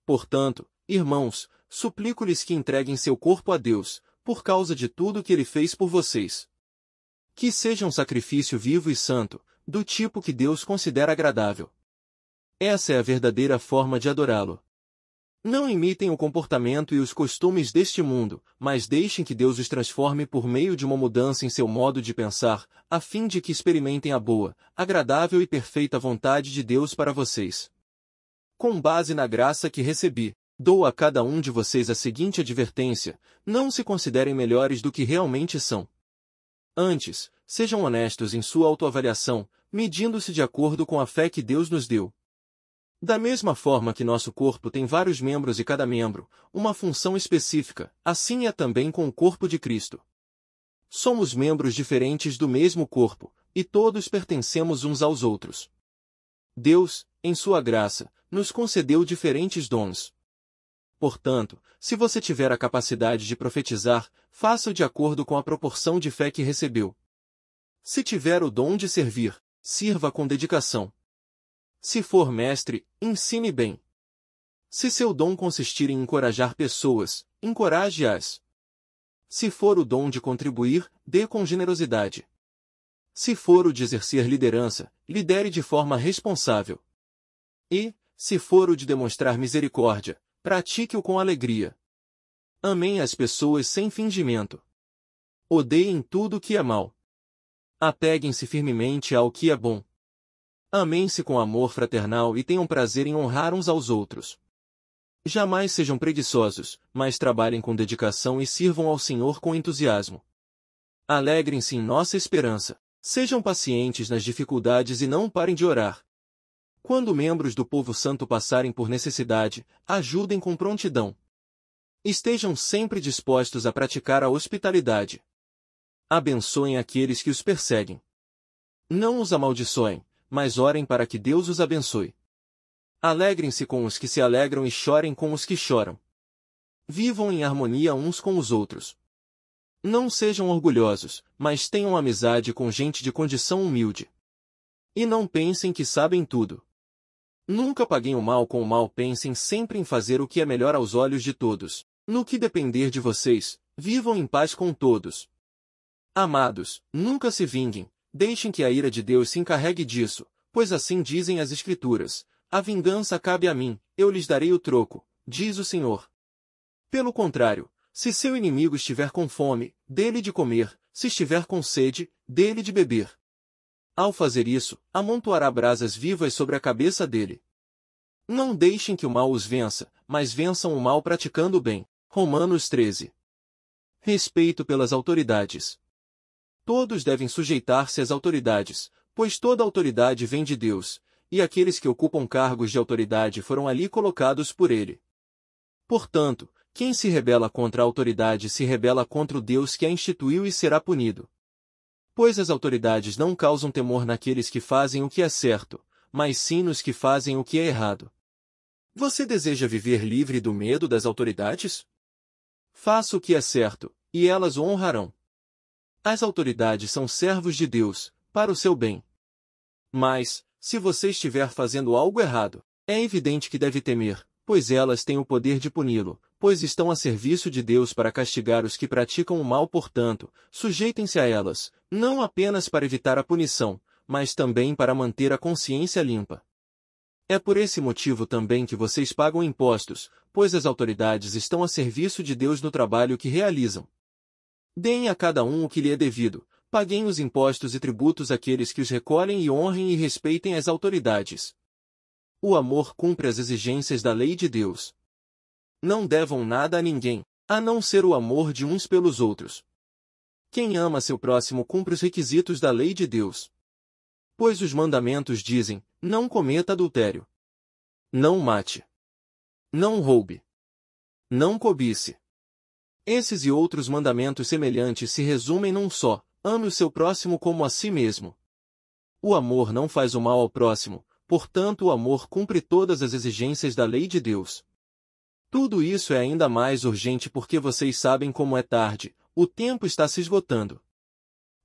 Speaker 1: Portanto, irmãos, suplico-lhes que entreguem seu corpo a Deus, por causa de tudo que ele fez por vocês. Que seja um sacrifício vivo e santo, do tipo que Deus considera agradável. Essa é a verdadeira forma de adorá-lo. Não imitem o comportamento e os costumes deste mundo, mas deixem que Deus os transforme por meio de uma mudança em seu modo de pensar, a fim de que experimentem a boa, agradável e perfeita vontade de Deus para vocês. Com base na graça que recebi, dou a cada um de vocês a seguinte advertência: não se considerem melhores do que realmente são. Antes, sejam honestos em sua autoavaliação, medindo-se de acordo com a fé que Deus nos deu. Da mesma forma que nosso corpo tem vários membros e cada membro, uma função específica, assim é também com o corpo de Cristo. Somos membros diferentes do mesmo corpo, e todos pertencemos uns aos outros. Deus, em sua graça, nos concedeu diferentes dons. Portanto, se você tiver a capacidade de profetizar, faça-o de acordo com a proporção de fé que recebeu. Se tiver o dom de servir, sirva com dedicação. Se for mestre, ensine bem. Se seu dom consistir em encorajar pessoas, encoraje-as. Se for o dom de contribuir, dê com generosidade. Se for o de exercer liderança, lidere de forma responsável. E, se for o de demonstrar misericórdia, pratique-o com alegria. Amem as pessoas sem fingimento. Odeiem tudo o que é mal. Apeguem-se firmemente ao que é bom. Amem-se com amor fraternal e tenham prazer em honrar uns aos outros. Jamais sejam preguiçosos, mas trabalhem com dedicação e sirvam ao Senhor com entusiasmo. Alegrem-se em nossa esperança. Sejam pacientes nas dificuldades e não parem de orar. Quando membros do povo santo passarem por necessidade, ajudem com prontidão. Estejam sempre dispostos a praticar a hospitalidade. Abençoem aqueles que os perseguem. Não os amaldiçoem, mas orem para que Deus os abençoe. Alegrem-se com os que se alegram e chorem com os que choram. Vivam em harmonia uns com os outros. Não sejam orgulhosos, mas tenham amizade com gente de condição humilde. E não pensem que sabem tudo. Nunca paguem o mal com o mal, pensem sempre em fazer o que é melhor aos olhos de todos. No que depender de vocês, vivam em paz com todos. Amados, nunca se vinguem, deixem que a ira de Deus se encarregue disso, pois assim dizem as Escrituras: a vingança cabe a mim, eu lhes darei o troco, diz o Senhor. Pelo contrário, se seu inimigo estiver com fome, dê-lhe de comer, se estiver com sede, dê-lhe de beber. Ao fazer isso, amontoará brasas vivas sobre a cabeça dele. Não deixem que o mal os vença, mas vençam o mal praticando o bem. Romanos 13. Respeito pelas autoridades. Todos devem sujeitar-se às autoridades, pois toda autoridade vem de Deus, e aqueles que ocupam cargos de autoridade foram ali colocados por Ele. Portanto, quem se rebela contra a autoridade se rebela contra o Deus que a instituiu e será punido. Pois as autoridades não causam temor naqueles que fazem o que é certo, mas sim nos que fazem o que é errado. Você deseja viver livre do medo das autoridades? Faça o que é certo, e elas o honrarão. As autoridades são servos de Deus, para o seu bem. Mas, se você estiver fazendo algo errado, é evidente que deve temer, pois elas têm o poder de puni-lo, pois estão a serviço de Deus para castigar os que praticam o mal. Portanto, sujeitem-se a elas, não apenas para evitar a punição, mas também para manter a consciência limpa. É por esse motivo também que vocês pagam impostos, pois as autoridades estão a serviço de Deus no trabalho que realizam. Deem a cada um o que lhe é devido, paguem os impostos e tributos àqueles que os recolhem e honrem e respeitem as autoridades. O amor cumpre as exigências da lei de Deus. Não devam nada a ninguém, a não ser o amor de uns pelos outros. Quem ama seu próximo cumpre os requisitos da lei de Deus. Pois os mandamentos dizem: não cometa adultério, não mate, não roube, não cobice. Esses e outros mandamentos semelhantes se resumem num só: ame o seu próximo como a si mesmo. O amor não faz o mal ao próximo, portanto o amor cumpre todas as exigências da lei de Deus. Tudo isso é ainda mais urgente porque vocês sabem como é tarde, o tempo está se esgotando.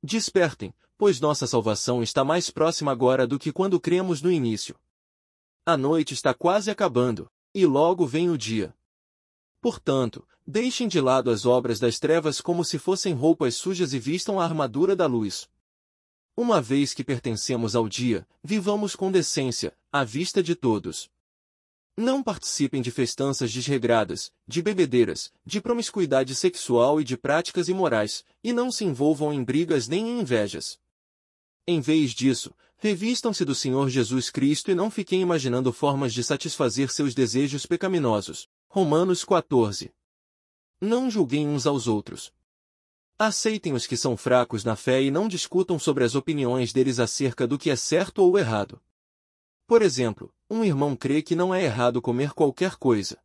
Speaker 1: Despertem, pois nossa salvação está mais próxima agora do que quando cremos no início. A noite está quase acabando, e logo vem o dia. Portanto, deixem de lado as obras das trevas como se fossem roupas sujas e vistam a armadura da luz. Uma vez que pertencemos ao dia, vivamos com decência, à vista de todos. Não participem de festanças desregradas, de bebedeiras, de promiscuidade sexual e de práticas imorais, e não se envolvam em brigas nem em invejas. Em vez disso, revistam-se do Senhor Jesus Cristo e não fiquem imaginando formas de satisfazer seus desejos pecaminosos. Romanos 14. Não julguem uns aos outros. Aceitem os que são fracos na fé e não discutam sobre as opiniões deles acerca do que é certo ou errado. Por exemplo, um irmão crê que não é errado comer qualquer coisa.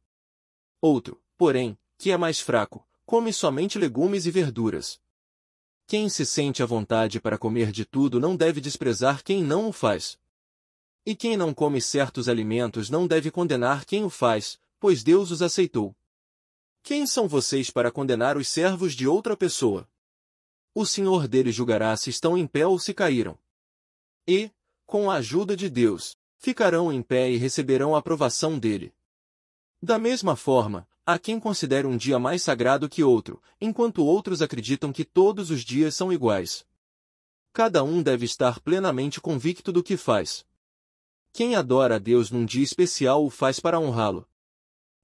Speaker 1: Outro, porém, que é mais fraco, come somente legumes e verduras. Quem se sente à vontade para comer de tudo não deve desprezar quem não o faz. E quem não come certos alimentos não deve condenar quem o faz, pois Deus os aceitou. Quem são vocês para condenar os servos de outra pessoa? O Senhor deles julgará se estão em pé ou se caíram. E, com a ajuda de Deus, ficarão em pé e receberão a aprovação dele. Da mesma forma, há quem considere um dia mais sagrado que outro, enquanto outros acreditam que todos os dias são iguais. Cada um deve estar plenamente convicto do que faz. Quem adora a Deus num dia especial o faz para honrá-lo.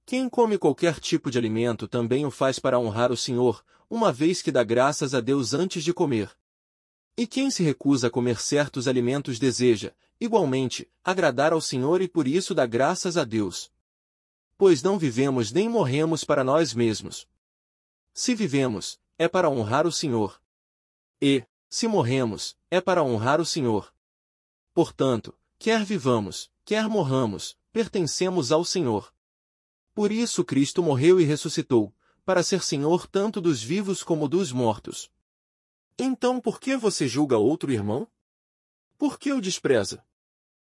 Speaker 1: Quem come qualquer tipo de alimento também o faz para honrar o Senhor, uma vez que dá graças a Deus antes de comer. E quem se recusa a comer certos alimentos deseja, igualmente, agradar ao Senhor e por isso dá graças a Deus. Pois não vivemos nem morremos para nós mesmos. Se vivemos, é para honrar o Senhor. E, se morremos, é para honrar o Senhor. Portanto, quer vivamos, quer morramos, pertencemos ao Senhor. Por isso Cristo morreu e ressuscitou, para ser Senhor tanto dos vivos como dos mortos. Então por que você julga outro irmão? Por que o despreza?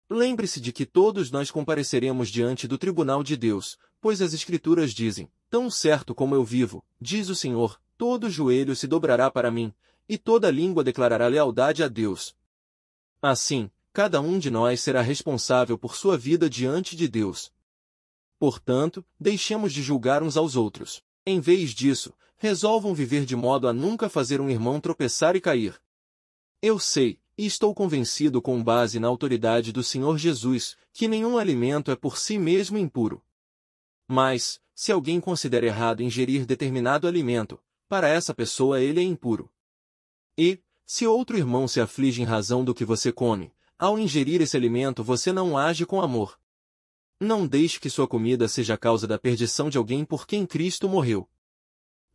Speaker 1: Lembre-se de que todos nós compareceremos diante do tribunal de Deus, pois as Escrituras dizem, tão certo como eu vivo, diz o Senhor, todo joelho se dobrará para mim, e toda língua declarará lealdade a Deus. Assim, cada um de nós será responsável por sua vida diante de Deus. Portanto, deixemos de julgar uns aos outros. Em vez disso, resolvam viver de modo a nunca fazer um irmão tropeçar e cair. Eu sei, e estou convencido com base na autoridade do Senhor Jesus, que nenhum alimento é por si mesmo impuro. Mas, se alguém considera errado ingerir determinado alimento, para essa pessoa ele é impuro. E, se outro irmão se aflige em razão do que você come, ao ingerir esse alimento você não age com amor. Não deixe que sua comida seja a causa da perdição de alguém por quem Cristo morreu.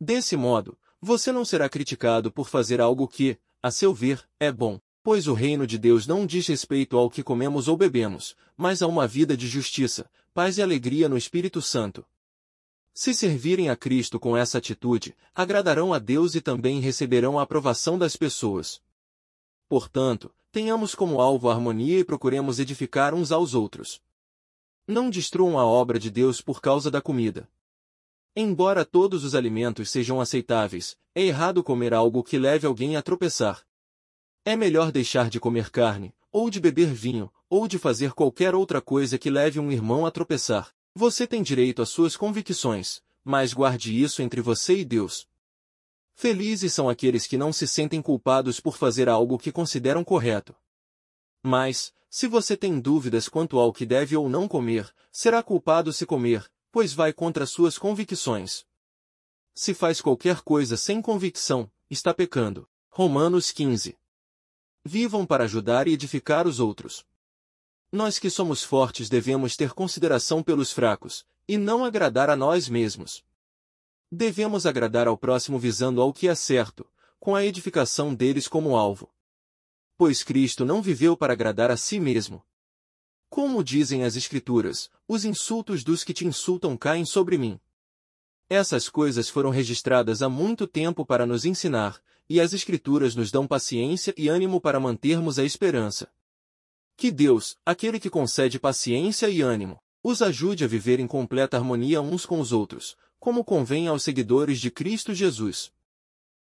Speaker 1: Desse modo, você não será criticado por fazer algo que, a seu ver, é bom, pois o reino de Deus não diz respeito ao que comemos ou bebemos, mas a uma vida de justiça, paz e alegria no Espírito Santo. Se servirem a Cristo com essa atitude, agradarão a Deus e também receberão a aprovação das pessoas. Portanto, tenhamos como alvo a harmonia e procuremos edificar uns aos outros. Não destruam a obra de Deus por causa da comida. Embora todos os alimentos sejam aceitáveis, é errado comer algo que leve alguém a tropeçar. É melhor deixar de comer carne, ou de beber vinho, ou de fazer qualquer outra coisa que leve um irmão a tropeçar. Você tem direito às suas convicções, mas guarde isso entre você e Deus. Felizes são aqueles que não se sentem culpados por fazer algo que consideram correto. Mas, se você tem dúvidas quanto ao que deve ou não comer, será culpado se comer, pois vai contra suas convicções. Se faz qualquer coisa sem convicção, está pecando. Romanos 15. Vivam para ajudar e edificar os outros. Nós que somos fortes devemos ter consideração pelos fracos, e não agradar a nós mesmos. Devemos agradar ao próximo visando ao que é certo, com a edificação deles como alvo. Pois Cristo não viveu para agradar a si mesmo. Como dizem as Escrituras, os insultos dos que te insultam caem sobre mim. Essas coisas foram registradas há muito tempo para nos ensinar, e as Escrituras nos dão paciência e ânimo para mantermos a esperança. Que Deus, aquele que concede paciência e ânimo, os ajude a viver em completa harmonia uns com os outros, como convém aos seguidores de Cristo Jesus.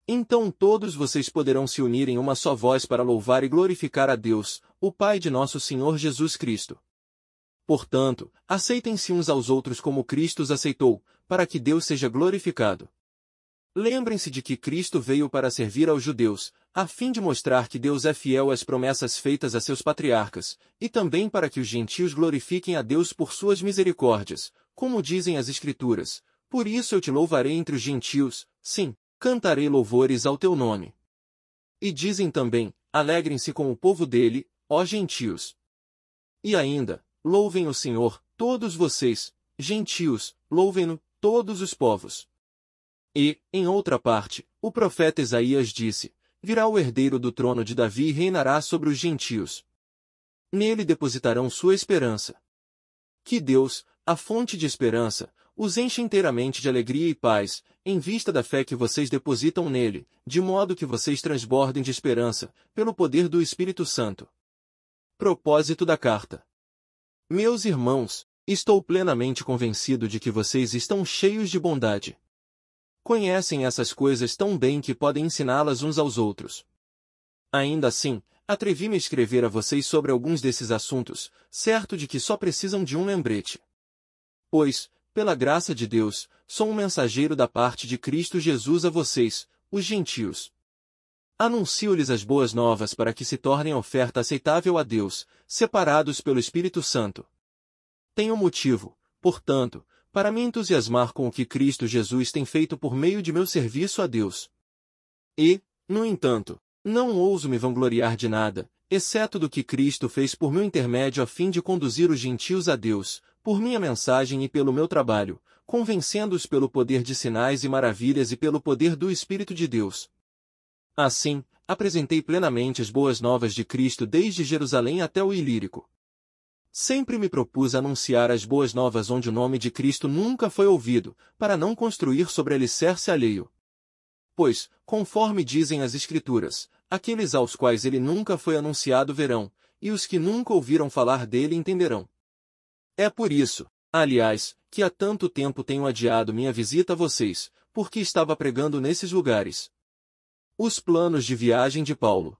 Speaker 1: Então todos vocês poderão se unir em uma só voz para louvar e glorificar a Deus, o Pai de nosso Senhor Jesus Cristo. Portanto, aceitem-se uns aos outros como Cristo os aceitou, para que Deus seja glorificado. Lembrem-se de que Cristo veio para servir aos judeus, a fim de mostrar que Deus é fiel às promessas feitas a seus patriarcas, e também para que os gentios glorifiquem a Deus por suas misericórdias, como dizem as Escrituras. Por isso eu te louvarei entre os gentios, sim, cantarei louvores ao teu nome. E dizem também, alegrem-se com o povo dele, ó gentios. E ainda, louvem o Senhor, todos vocês, gentios, louvem-no, todos os povos. E, em outra parte, o profeta Isaías disse, virá o herdeiro do trono de Davi e reinará sobre os gentios. Nele depositarão sua esperança. Que Deus, a fonte de esperança, os enche inteiramente de alegria e paz, em vista da fé que vocês depositam nele, de modo que vocês transbordem de esperança, pelo poder do Espírito Santo. Propósito da carta. Meus irmãos, estou plenamente convencido de que vocês estão cheios de bondade. Conhecem essas coisas tão bem que podem ensiná-las uns aos outros. Ainda assim, atrevi-me a escrever a vocês sobre alguns desses assuntos, certo de que só precisam de um lembrete. Pois, pela graça de Deus, sou um mensageiro da parte de Cristo Jesus a vocês, os gentios. Anuncio-lhes as boas novas para que se tornem oferta aceitável a Deus, separados pelo Espírito Santo. Tenho motivo, portanto, para me entusiasmar com o que Cristo Jesus tem feito por meio de meu serviço a Deus. E, no entanto, não ouso me vangloriar de nada, exceto do que Cristo fez por meu intermédio a fim de conduzir os gentios a Deus, por minha mensagem e pelo meu trabalho, convencendo-os pelo poder de sinais e maravilhas e pelo poder do Espírito de Deus. Assim, apresentei plenamente as boas novas de Cristo desde Jerusalém até o Ilírico. Sempre me propus anunciar as boas novas onde o nome de Cristo nunca foi ouvido, para não construir sobre alicerce alheio. Pois, conforme dizem as Escrituras, aqueles aos quais ele nunca foi anunciado verão, e os que nunca ouviram falar dele entenderão. É por isso, aliás, que há tanto tempo tenho adiado minha visita a vocês, porque estava pregando nesses lugares. Os planos de viagem de Paulo.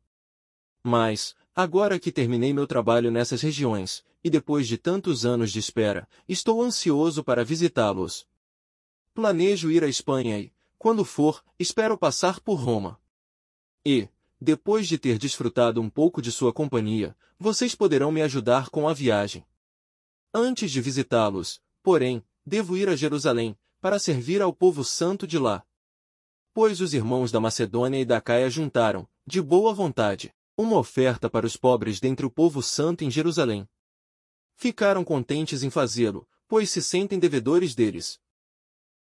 Speaker 1: Mas, agora que terminei meu trabalho nessas regiões, e depois de tantos anos de espera, estou ansioso para visitá-los. Planejo ir à Espanha e, quando for, espero passar por Roma. E, depois de ter desfrutado um pouco de sua companhia, vocês poderão me ajudar com a viagem. Antes de visitá-los, porém, devo ir a Jerusalém, para servir ao povo santo de lá. Pois os irmãos da Macedônia e da Caia juntaram, de boa vontade, uma oferta para os pobres dentre o povo santo em Jerusalém. Ficaram contentes em fazê-lo, pois se sentem devedores deles.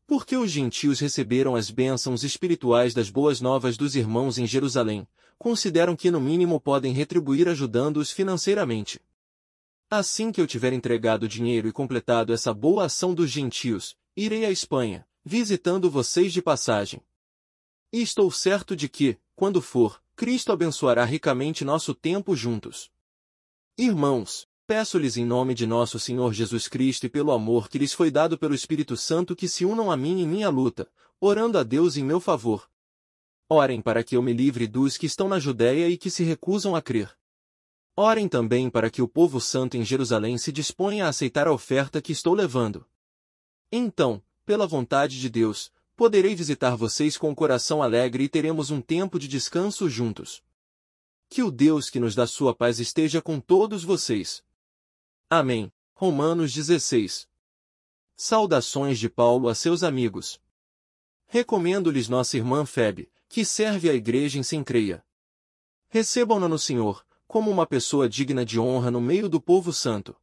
Speaker 1: Porque os gentios receberam as bênçãos espirituais das boas novas dos irmãos em Jerusalém, consideram que no mínimo podem retribuir ajudando-os financeiramente. Assim que eu tiver entregado o dinheiro e completado essa boa ação dos gentios, irei à Espanha, visitando vocês de passagem. E estou certo de que, quando for, Cristo abençoará ricamente nosso tempo juntos. Irmãos, peço-lhes em nome de nosso Senhor Jesus Cristo e pelo amor que lhes foi dado pelo Espírito Santo que se unam a mim em minha luta, orando a Deus em meu favor. Orem para que eu me livre dos que estão na Judéia e que se recusam a crer. Orem também para que o povo santo em Jerusalém se disponha a aceitar a oferta que estou levando. Então, pela vontade de Deus, poderei visitar vocês com o coração alegre e teremos um tempo de descanso juntos. Que o Deus que nos dá sua paz esteja com todos vocês. Amém. Romanos 16. Saudações de Paulo a seus amigos. Recomendo-lhes nossa irmã Febe, que serve à igreja em Cencreia. Recebam-na no Senhor, como uma pessoa digna de honra no meio do povo santo.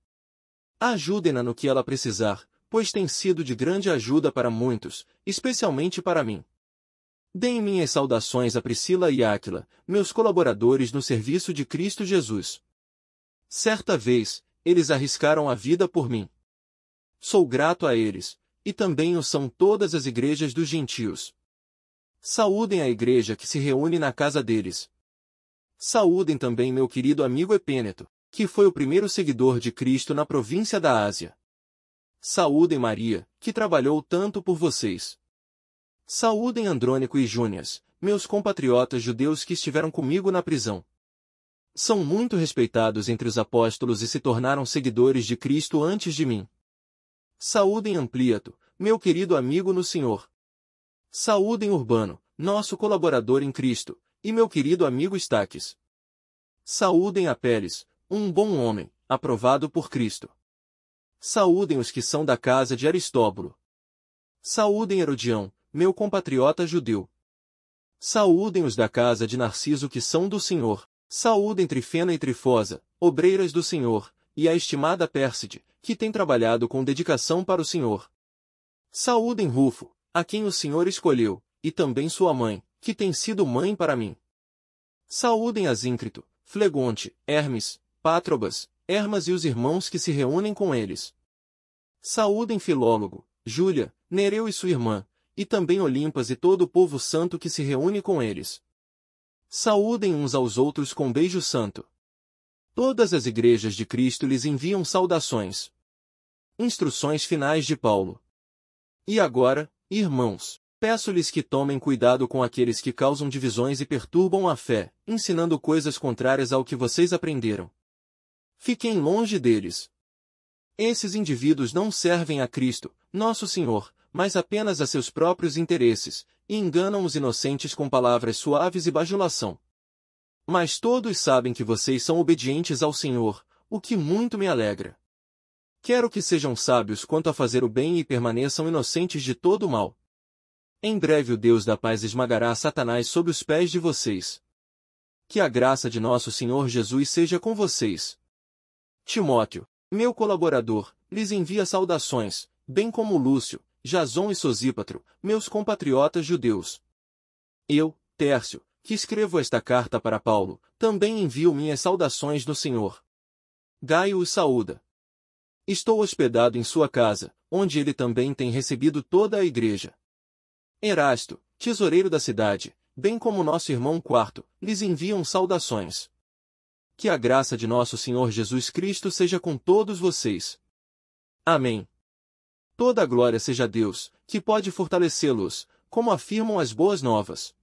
Speaker 1: Ajudem-na no que ela precisar, pois tem sido de grande ajuda para muitos, especialmente para mim. Deem minhas saudações a Priscila e Áquila, meus colaboradores no serviço de Cristo Jesus. Certa vez, eles arriscaram a vida por mim. Sou grato a eles, e também o são todas as igrejas dos gentios. Saúdem a igreja que se reúne na casa deles. Saúdem também meu querido amigo Epêneto, que foi o primeiro seguidor de Cristo na província da Ásia. Saúdem Maria, que trabalhou tanto por vocês. Saúdem Andrônico e Júnias, meus compatriotas judeus que estiveram comigo na prisão. São muito respeitados entre os apóstolos e se tornaram seguidores de Cristo antes de mim. Saúdem Ampliato, meu querido amigo no Senhor. Saúdem Urbano, nosso colaborador em Cristo, e meu querido amigo Estaques. Saúdem Apeles, um bom homem, aprovado por Cristo. Saúdem os que são da casa de Aristóbulo. Saúdem Herodião, meu compatriota judeu. Saúdem os da casa de Narciso que são do Senhor. Saúdem Trifena e Trifosa, obreiras do Senhor, e a estimada Pérside, que tem trabalhado com dedicação para o Senhor. Saúdem Rufo, a quem o Senhor escolheu, e também sua mãe, que tem sido mãe para mim. Saúdem Asíncrito, Flegonte, Hermes, Pátrobas, Hermas e os irmãos que se reúnem com eles. Saúdem Filólogo, Júlia, Nereu e sua irmã, e também Olimpas e todo o povo santo que se reúne com eles. Saúdem uns aos outros com beijo santo. Todas as igrejas de Cristo lhes enviam saudações. Instruções finais de Paulo. E agora, irmãos, peço-lhes que tomem cuidado com aqueles que causam divisões e perturbam a fé, ensinando coisas contrárias ao que vocês aprenderam. Fiquem longe deles. Esses indivíduos não servem a Cristo, nosso Senhor, mas apenas a seus próprios interesses, e enganam os inocentes com palavras suaves e bajulação. Mas todos sabem que vocês são obedientes ao Senhor, o que muito me alegra. Quero que sejam sábios quanto a fazer o bem e permaneçam inocentes de todo o mal. Em breve o Deus da paz esmagará Satanás sob os pés de vocês. Que a graça de nosso Senhor Jesus seja com vocês. Timóteo, meu colaborador, lhes envia saudações, bem como Lúcio, Jason e Sosípatro, meus compatriotas judeus. Eu, Tércio, que escrevo esta carta para Paulo, também envio minhas saudações no Senhor. Gaio os saúda. Estou hospedado em sua casa, onde ele também tem recebido toda a igreja. Erasto, tesoureiro da cidade, bem como nosso irmão Quarto, lhes enviam saudações. Que a graça de nosso Senhor Jesus Cristo seja com todos vocês. Amém. Toda a glória seja a Deus, que pode fortalecê-los, como afirmam as boas novas.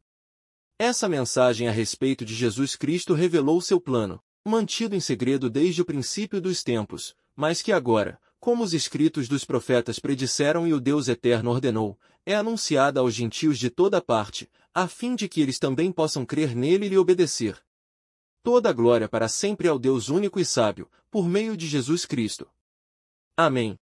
Speaker 1: Essa mensagem a respeito de Jesus Cristo revelou seu plano, mantido em segredo desde o princípio dos tempos, mas que agora, como os escritos dos profetas predisseram e o Deus eterno ordenou, é anunciada aos gentios de toda parte, a fim de que eles também possam crer nele e lhe obedecer. Toda a glória para sempre ao Deus único e sábio, por meio de Jesus Cristo. Amém.